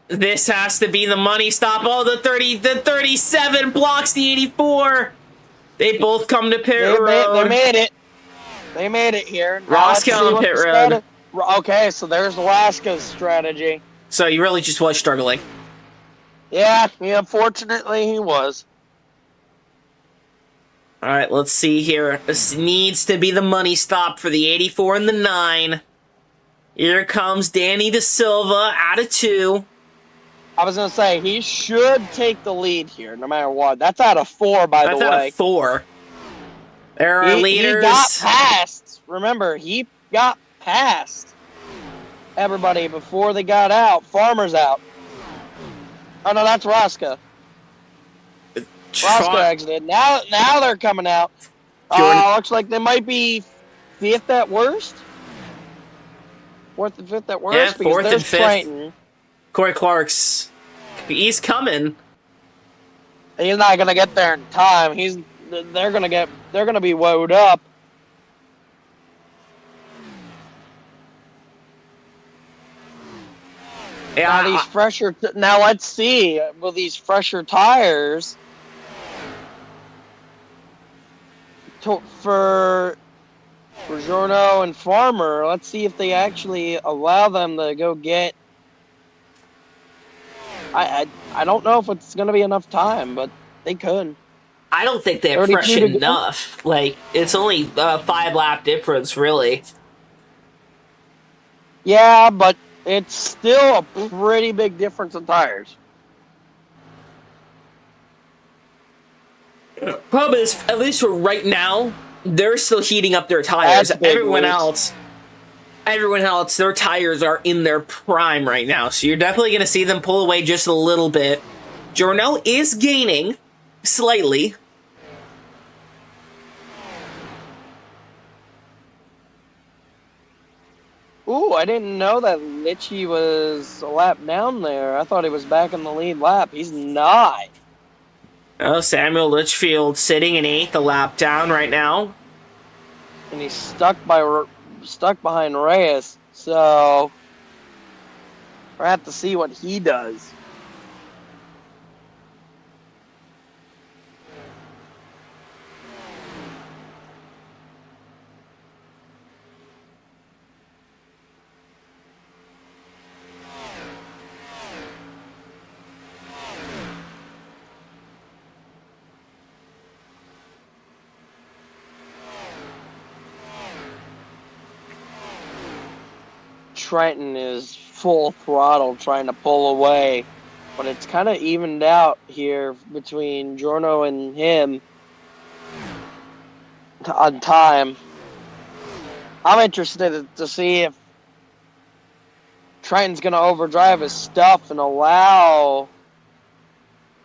this has to be the money stop. Oh, the 37 blocks the 84. They both come to pit road. They made it. They made it here. Now let's Rosca see on what pit the road. Okay, so there's Rosca's strategy. So he really just was struggling. Yeah, unfortunately he was. All right, let's see here. This needs to be the money stop for the 84 and the 9. Here comes Danny De Silva out of 2. I was going to say, he should take the lead here, no matter what. That's out of 4, by the way. That's out of 4. There are leaders. He got past. Remember, he got past everybody before they got out. Farmer's out. Oh, no, that's Rosca. Rosca exited. Now they're coming out. Looks like they might be 5th at worst. 4th and 5th at worst. Yeah, 4th and 5th. Triton. Corey Clark's. He's coming. He's not gonna get there in time. They're gonna be woed up. Yeah. Now let's see. Will these fresher tires for Giorno and Farmer? Let's see if they actually allow them to go get. I don't know if it's gonna be enough time, but they could. I don't think they're fresh enough. Like, it's only a 5-lap difference, really. Yeah, but it's still a pretty big difference in tires. Problem is, at least for right now, they're still heating up their tires. Everyone else, their tires are in their prime right now. So you're definitely going to see them pull away just a little bit. Giorno is gaining slightly. Ooh, I didn't know that Litchi was a lap down there. I thought he was back in the lead lap. He's not. Oh, Samuel Litchfield sitting in 8th, a lap down right now. And he's stuck behind Reyes. So we'll have to see what he does. Trenton is full throttle trying to pull away, but it's kind of evened out here between Giorno and him on time. I'm interested to see if Trenton's going to overdrive his stuff and allow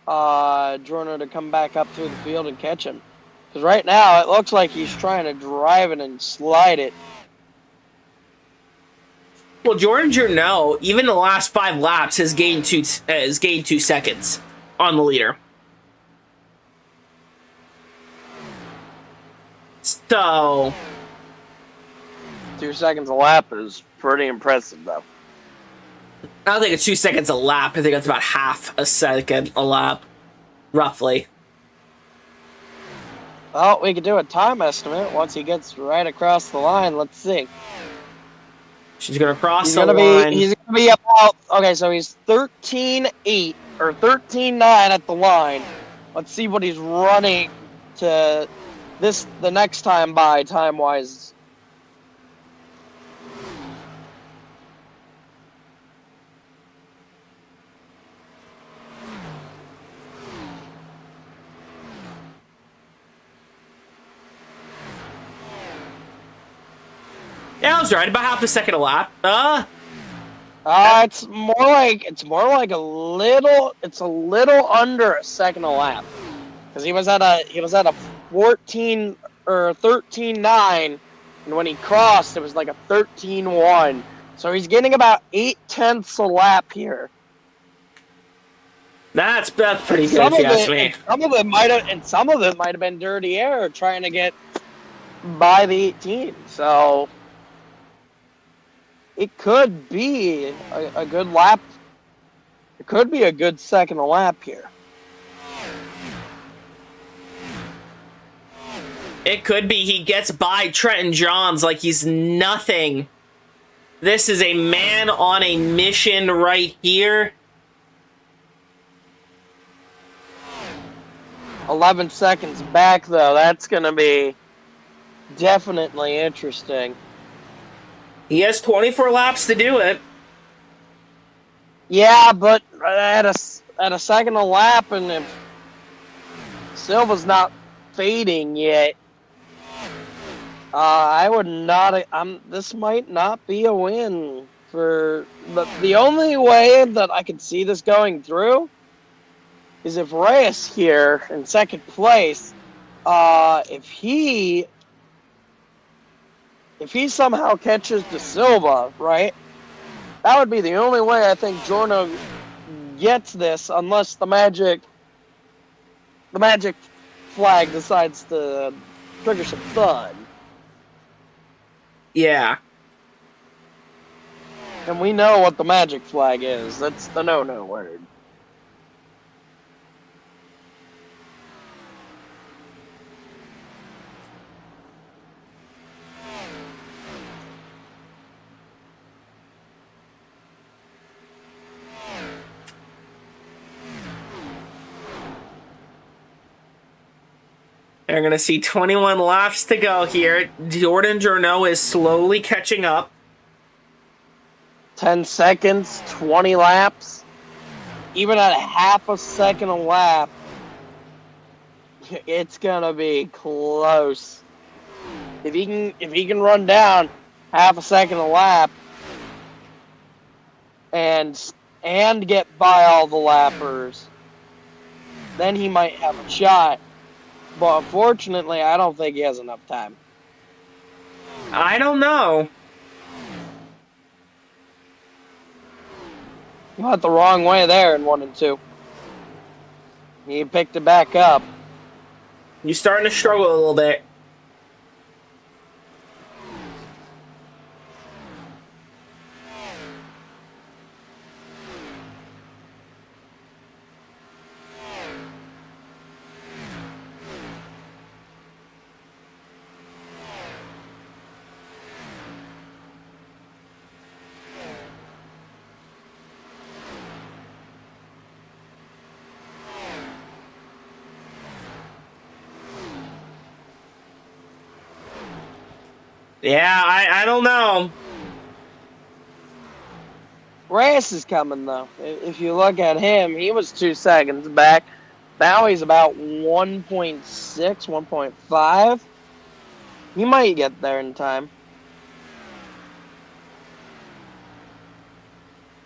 Giorno to come back up through the field and catch him. Because right now it looks like he's trying to drive it and slide it. Well, Jordan Giorno, even in the last 5 laps, has gained 2 seconds on the leader. So 2 seconds a lap is pretty impressive, though. I don't think it's 2 seconds a lap. I think it's about half a second a lap, roughly. Well, we could do a time estimate once he gets right across the line. Let's see. She's going to cross the line. He's going to be about... Okay, so he's 13.8 or 13.9 at the line. Let's see what he's running to the next time by, time-wise. Yeah, I was right. About half a second a lap. It's more like a little under a second a lap, because he was at a 14 or 13.9, and when he crossed, it was like a 13.1. So he's getting about 0.8 a lap here. That's pretty good, if you ask me. Some of it might have been dirty air trying to get by the 18. So it could be a good lap. It could be a good second lap here. It could be he gets by Trenton Johns like he's nothing. This is a man on a mission right here. 11 seconds back, though. That's going to be definitely interesting. He has 24 laps to do it. Yeah, but at a second a lap, and if Silva's not fading yet, I would not. This might not be a win for. But the only way that I could see this going through is if Reyes here in second place, if he somehow catches De Silva, right? That would be the only way I think Jorno gets this, unless the magic flag decides to trigger some fun. Yeah. And we know what the magic flag is. That's the no-no word. They're going to see 21 laps to go here. Jordan Journeau is slowly catching up. 10 seconds, 20 laps. Even at a half a second a lap, it's going to be close. If he can run down half a second a lap and get by all the lappers, then he might have a shot. But unfortunately, I don't think he has enough time. I don't know. He went the wrong way there in 1 and 2. He picked it back up. You're starting to struggle a little bit. Yeah, I don't know. Reyes is coming, though. If you look at him, he was 2 seconds back. Now he's about 1.6, 1.5. He might get there in time.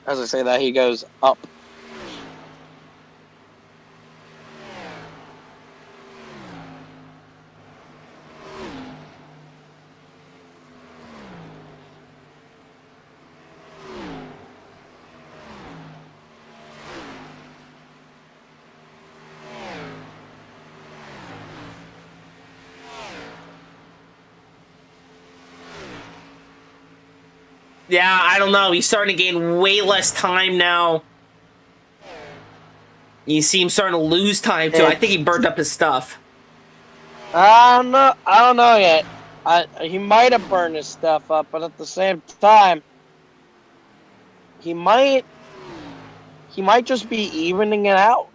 As I say that, he goes up. Yeah, I don't know. He's starting to gain way less time now. You see him starting to lose time, too. I think he burned up his stuff. I don't know yet. He might have burned his stuff up, but at the same time, he might just be evening it out.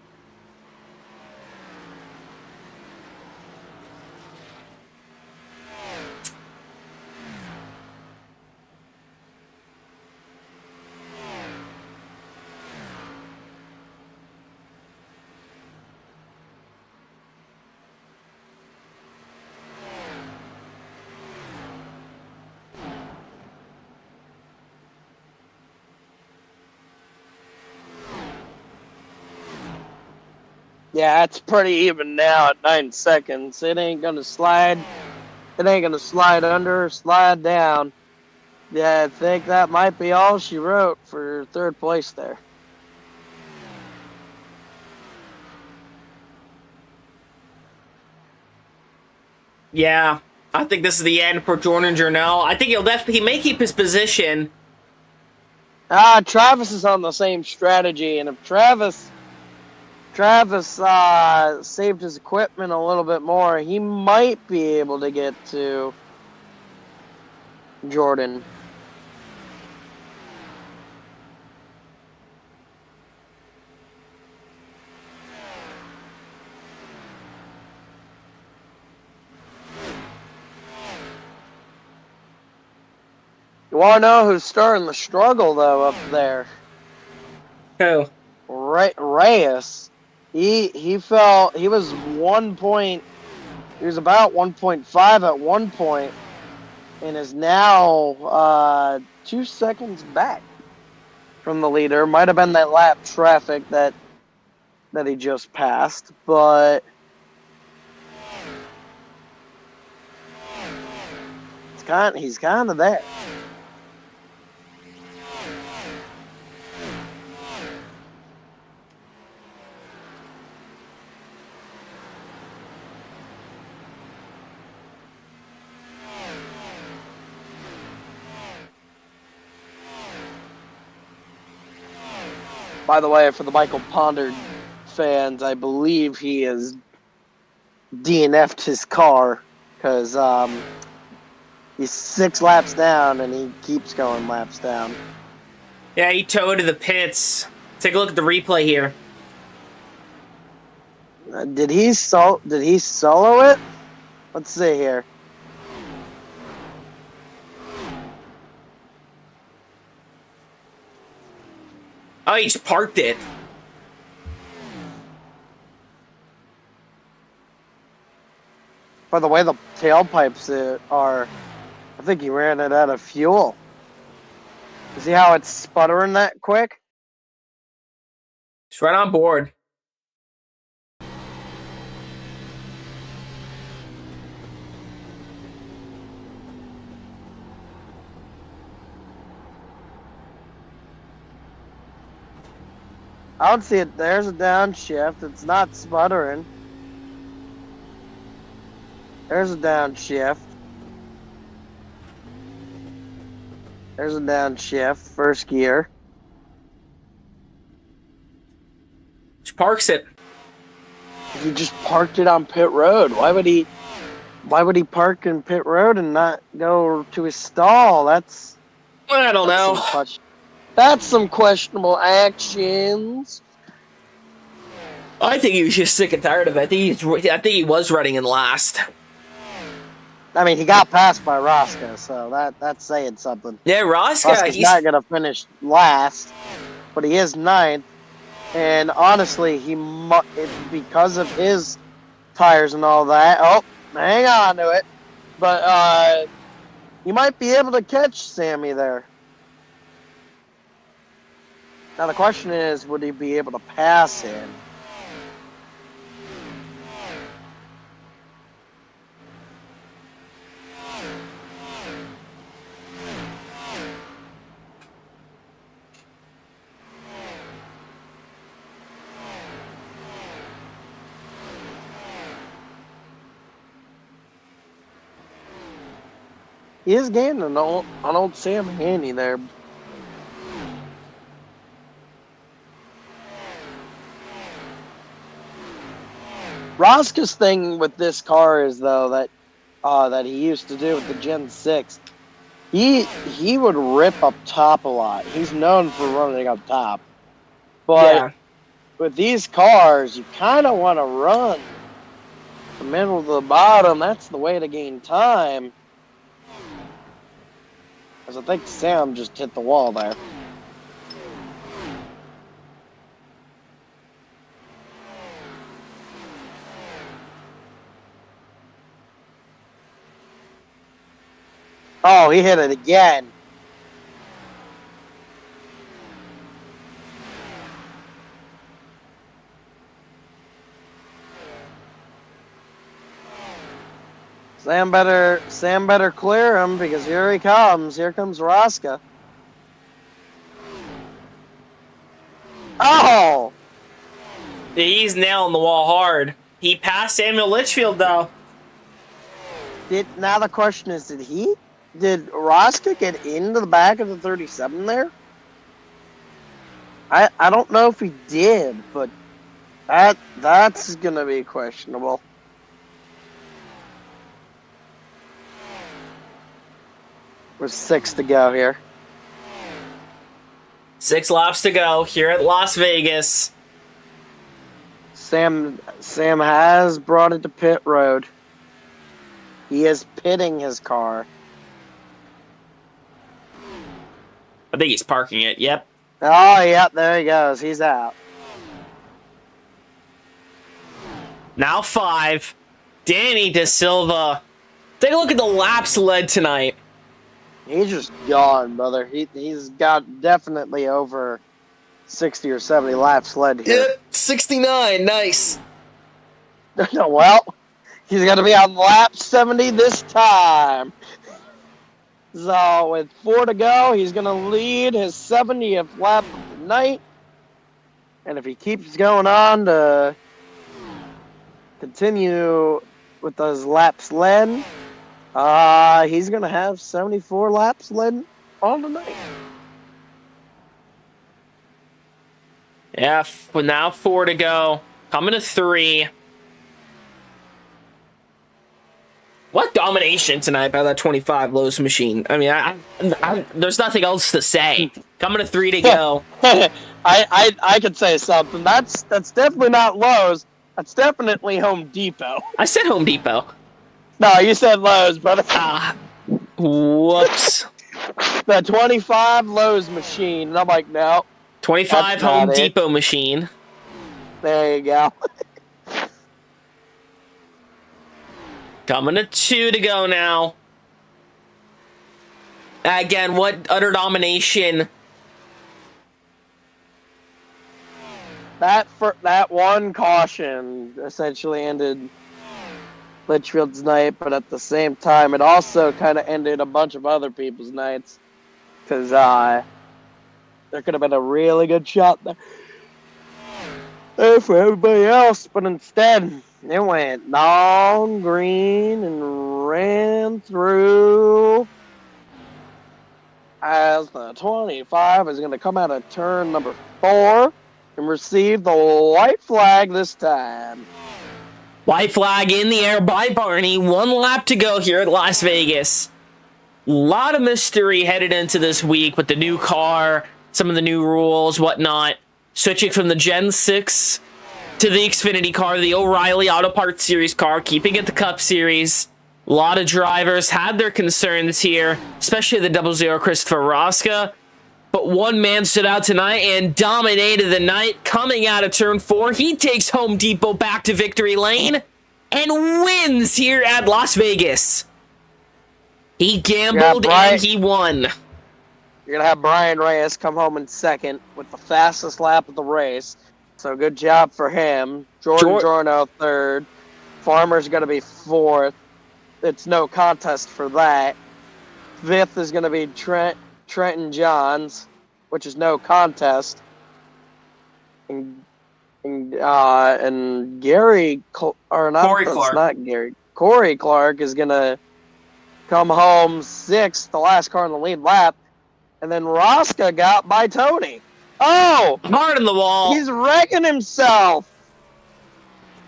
Yeah, it's pretty even now at 9 seconds. It ain't gonna slide. It ain't gonna slide under or slide down. Yeah, I think that might be all she wrote for third place there. Yeah, I think this is the end for Jordan Journeau. I think he may keep his position. Travis is on the same strategy, and if Travis saved his equipment a little bit more, he might be able to get to Jordan. You want to know who's starting the struggle, though, up there? Who? Reyes. He fell. He was 1 point. He was about 1.5 at one point, and is now 2 seconds back from the leader. Might have been that lap traffic that he just passed, but he's kind of there. By the way, for the Michael Ponder fans, I believe he has DNF'd his car because he's 6 laps down and he keeps going laps down. Yeah, he towed to the pits. Take a look at the replay here. Did he solo it? Let's see here. Oh, he just parked it. By the way, the tailpipes are, I think he ran it out of fuel. You see how it's sputtering that quick? It's right on board. I don't see it. There's a downshift. It's not sputtering. There's a downshift. There's a downshift. First gear. Just parks it. He just parked it on pit road. Why would he park in pit road and not go to his stall? I don't know. That's some questionable actions. I think he was just sick and tired of it. I think he was running in last. I mean, he got passed by Rosca, so that's saying something. Yeah, Rosca's He's not going to finish last, but he is 9th. And honestly, because of his tires and all that. Oh, hang on to it. But he might be able to catch Sammy there. Now the question is, would he be able to pass him? He is gaining on old Sam Haney there. Rosca's thing with this car is, though, that he used to do with the Gen 6. He would rip up top a lot. He's known for running up top. But with these cars, you kind of want to run the middle to the bottom. That's the way to gain time. Because I think Sam just hit the wall there. Oh, he hit it again. Sam better clear him, because here he comes. Here comes Rosca. Oh! He's nailing the wall hard. He passed Samuel Litchfield, though. Now the question is, did Rosca get into the back of the 37 there? I don't know if he did, but that's gonna be questionable. With 6 to go here. 6 laps to go here at Las Vegas. Sam has brought it to pit road. He is pitting his car. think he's parking it. Yep. Oh, yeah, there he goes. He's out. Now 5. Danny De Silva. Take a look at the laps led tonight. He's just gone, brother. He's got definitely over 60 or 70 laps led here. Yep, 69. Nice. Well, he's going to be on lap 70 this time. So with 4 to go, he's going to lead his 70th lap of the night. And if he keeps going on to continue with those laps led, he's going to have 74 laps led on the night. Yeah, now 4 to go. Coming to 3. What domination tonight by that 25 Lowe's machine. I mean, I there's nothing else to say. Coming to 3 to go. I could say something. That's definitely not Lowe's. That's definitely Home Depot. I said Home Depot. No, you said Lowe's, brother. Whoops. The 25 Lowe's machine. And I'm like, no. 25 Home Depot machine. There you go. Coming to 2 to go now. Again, what utter domination. That one caution essentially ended Litchfield's night, but at the same time, it also kind of ended a bunch of other people's nights. Because there could have been a really good shot there for everybody else, but instead, it went long green and ran through as the 25 is going to come out of turn number 4 and receive the white flag this time. White flag in the air by Barney. 1 lap to go here at Las Vegas. A lot of mystery headed into this week with the new car, some of the new rules, whatnot. Switching from the Gen 6 to the Xfinity car, the O'Reilly Auto Parts Series car, keeping it the Cup Series. A lot of drivers had their concerns here, especially the 00 Christopher Rosca. But one man stood out tonight and dominated the night. Coming out of turn 4, he takes Home Depot back to victory lane and wins here at Las Vegas. He gambled and he won. You're going to have Brian Reyes come home in second with the fastest lap of the race. So good job for him. Jordan Jorno third. Farmer's going to be fourth. It's no contest for that. Fifth is going to be Trenton Johns, which is no contest. And Gary, or not, Corey Clark. Not Gary. Corey Clark is going to come home sixth, the last car in the lead lap. And then Rosca got by Tony. Oh! Hard in the wall. He's wrecking himself.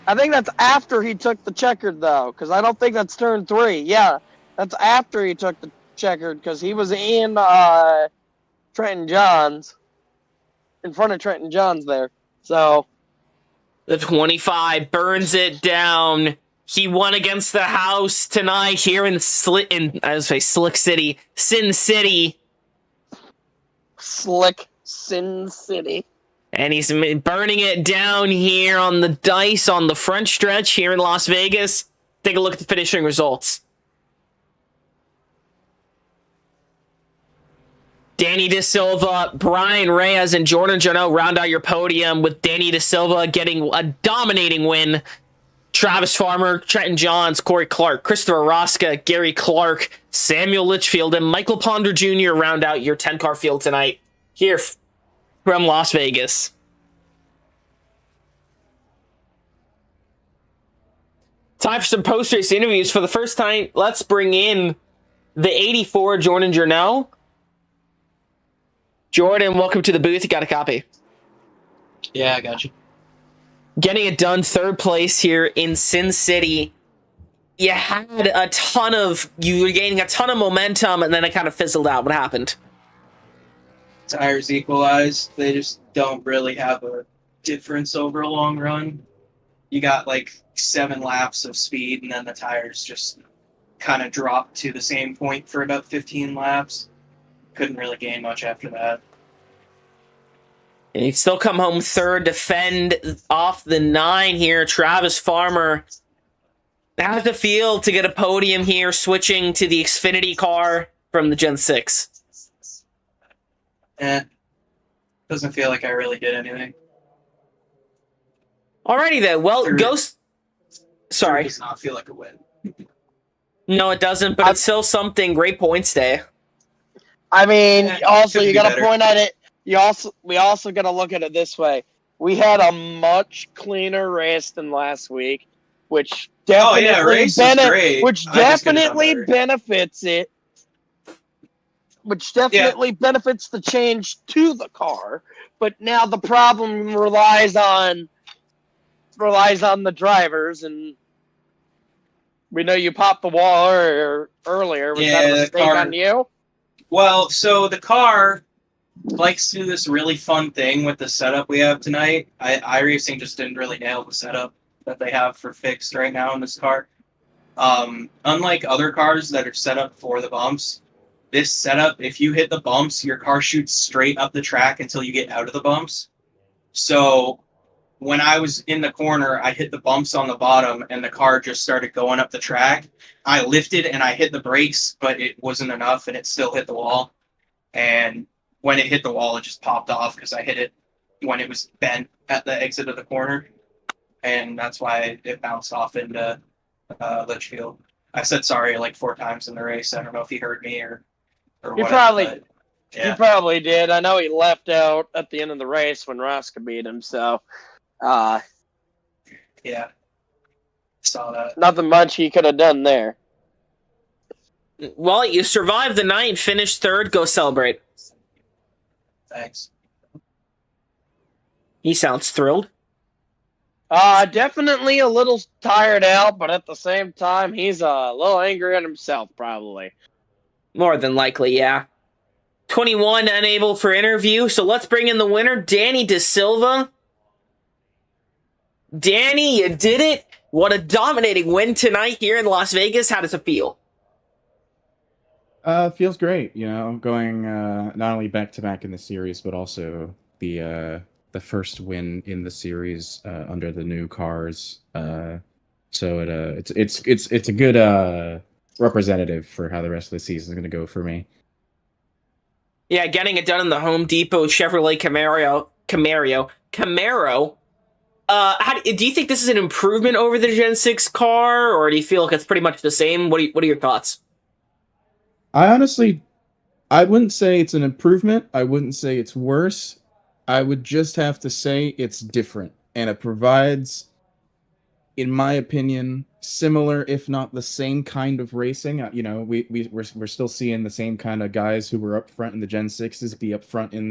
I think that's after he took the checkered, though, because I don't think that's turn 3. Yeah, that's after he took the checkered, because he was in Trenton Johns, in front of Trenton Johns there. So the 25 burns it down. He won against the house tonight here in Sin City. Slick Sin City. And he's burning it down here on the dice on the front stretch here in Las Vegas. Take a look at the finishing results. Danny De Silva, Brian Reyes, and Jordan Jorno round out your podium, with Danny De Silva getting a dominating win. Travis Farmer, Trenton Johns, Corey Clark, Christopher Rosca, Gary Clark, Samuel Litchfield, and Michael Ponder Jr. round out your 10-car field tonight here from Las Vegas. Time for some post-race interviews. For the first time, let's bring in the 84 Jordan Jorno. Jordan, welcome to the booth. You got a copy? Yeah, I got you. Getting it done, third place here in Sin City. You had you were gaining a ton of momentum, and then it kind of fizzled out. What happened? Tires equalized. They just don't really have a difference over a long run. You got like 7 laps of speed, and then the tires just kind of dropped to the same point for about 15 laps. couldn't really gain much after that. And he'd still come home third to fend off the 9 here. Travis Farmer. How's it feel to get a podium here, switching to the Xfinity car from the Gen 6? Doesn't feel like I really did anything. Alrighty then. Well, Third- Ghost. Sorry. Third does not feel like a win. No, it doesn't, but it's still something. Great points day. I mean, Yeah, also could you be got to better. point at it. We also got to look at it this way. We had a much cleaner race than last week, which definitely race was great. which I just could've done definitely better. benefits it. Which definitely benefits the change to the car, but now the problem relies on the drivers, and we know you popped the wall earlier. Was that Yeah, a the mistake car- on you? Well, so the car likes to do this really fun thing with the setup we have tonight. iRacing just didn't really nail the setup that they have for fixed right now in this car. Unlike other cars that are set up for the bumps, this setup, if you hit the bumps, your car shoots straight up the track until you get out of the bumps. So when I was in the corner, I hit the bumps on the bottom and the car just started going up the track. I lifted and I hit the brakes, but it wasn't enough and it still hit the wall. And when it hit the wall, it just popped off because I hit it when it was bent at the exit of the corner. And that's why it bounced off into Litchfield. I said sorry like 4 times in the race. I don't know if he heard me or You whatever. probably- but, He yeah. probably did. I know he left out at the end of the race when Rosca beat him, so Yeah. Saw that. nothing much he could have done there. Well, you survived the night, finished third. Go celebrate. Thanks. He sounds thrilled. Definitely a little tired out, but at the same time, he's a little angry at himself, probably. More than likely, yeah. 21 unable for interview, so let's bring in the winner, Danny De Silva. Danny, you did it. What a dominating win tonight here in Las Vegas. How does it feel? Feels great, going not only back to back in the series, but also the first win in the series under the new cars. So it's a good representative for how the rest of the season is going to go for me. Yeah, getting it done in the Home Depot Chevrolet Camaro. Do you think this is an improvement over the Gen 6 car, or do you feel like it's pretty much the same? What are your thoughts? I wouldn't say it's an improvement. I wouldn't say it's worse. I would just have to say it's different, and it provides, in my opinion, similar, if not the same kind of racing. We're still seeing the same kind of guys who were up front in the Gen 6s be up front in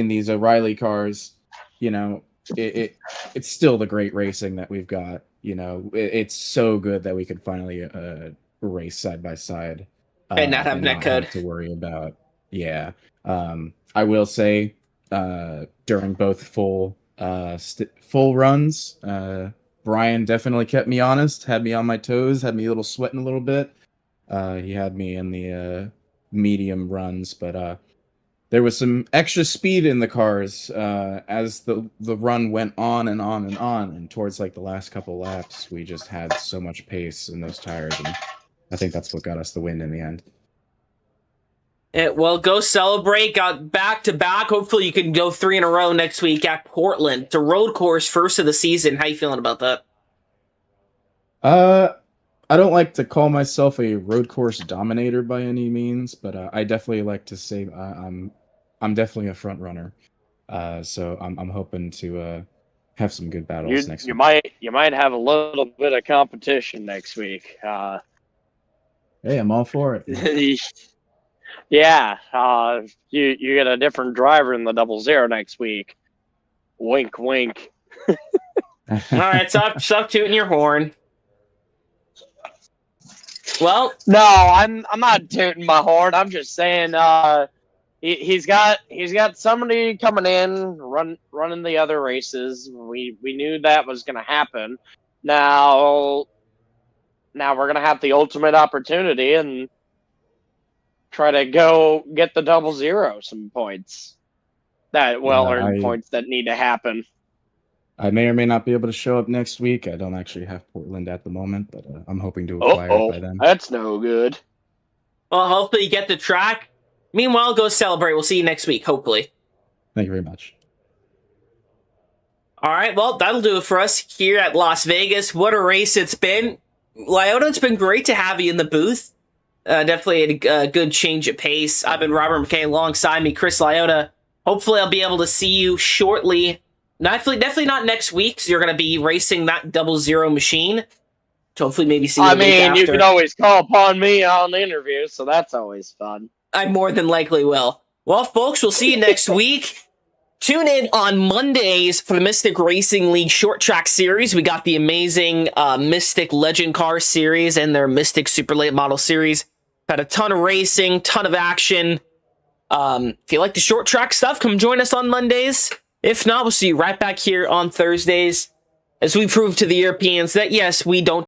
these O'Reilly cars. It's still the great racing that we've got. It's so good that we could finally race side by side And not have netcode to worry about. Yeah. I will say during both full runs, Brian definitely kept me honest, had me on my toes, had me a little sweating a little bit. He had me in the medium runs, but there was some extra speed in the cars as the run went on and on and on, and towards like the last couple laps, we just had so much pace in those tires, and I think that's what got us the win in the end. Well, go celebrate. Got back to back. Hopefully you can go 3 in a row next week at Portland. It's a road course, first of the season. How you feeling about that? I don't like to call myself a road course dominator by any means, but I definitely like to say I'm definitely a front runner. So I'm hoping to have some good battles next week. You might have a little bit of competition next week. Hey, I'm all for it. Yeah, you get a different driver in the 00 next week. Wink, wink. All right, stop tooting your horn. Well, no, I'm not tooting my horn. I'm just saying, he's got somebody coming in, running the other races. We knew that was going to happen. Now we're going to have the ultimate opportunity, and try to go get the 00 some points. That well-earned points that need to happen. I may or may not be able to show up next week. I don't actually have Portland at the moment, but I'm hoping to acquire it by then. That's no good. Well, hopefully you get the track. Meanwhile, go celebrate. We'll see you next week, hopefully. Thank you very much. All right, well, that'll do it for us here at Las Vegas. What a race it's been. Lyota, it's been great to have you in the booth. Definitely a good change of pace. I've been Robert McKay, alongside me, Chris Lyota. Hopefully I'll be able to see you shortly. Definitely not next week, because you're going to be racing that 00 machine. So hopefully maybe see you the week after. You can always call upon me on the interview, so that's always fun. I more than likely will. Well, folks, we'll see you next week. Tune in on Mondays for the Mystic Racing League Short Track Series. We got the amazing Mystic Legend Car Series and their Mystic Super Late Model Series. Had a ton of racing, ton of action. If you like the short track stuff, come join us on Mondays. If not, we'll see you right back here on Thursdays as we prove to the Europeans that, yes, we don't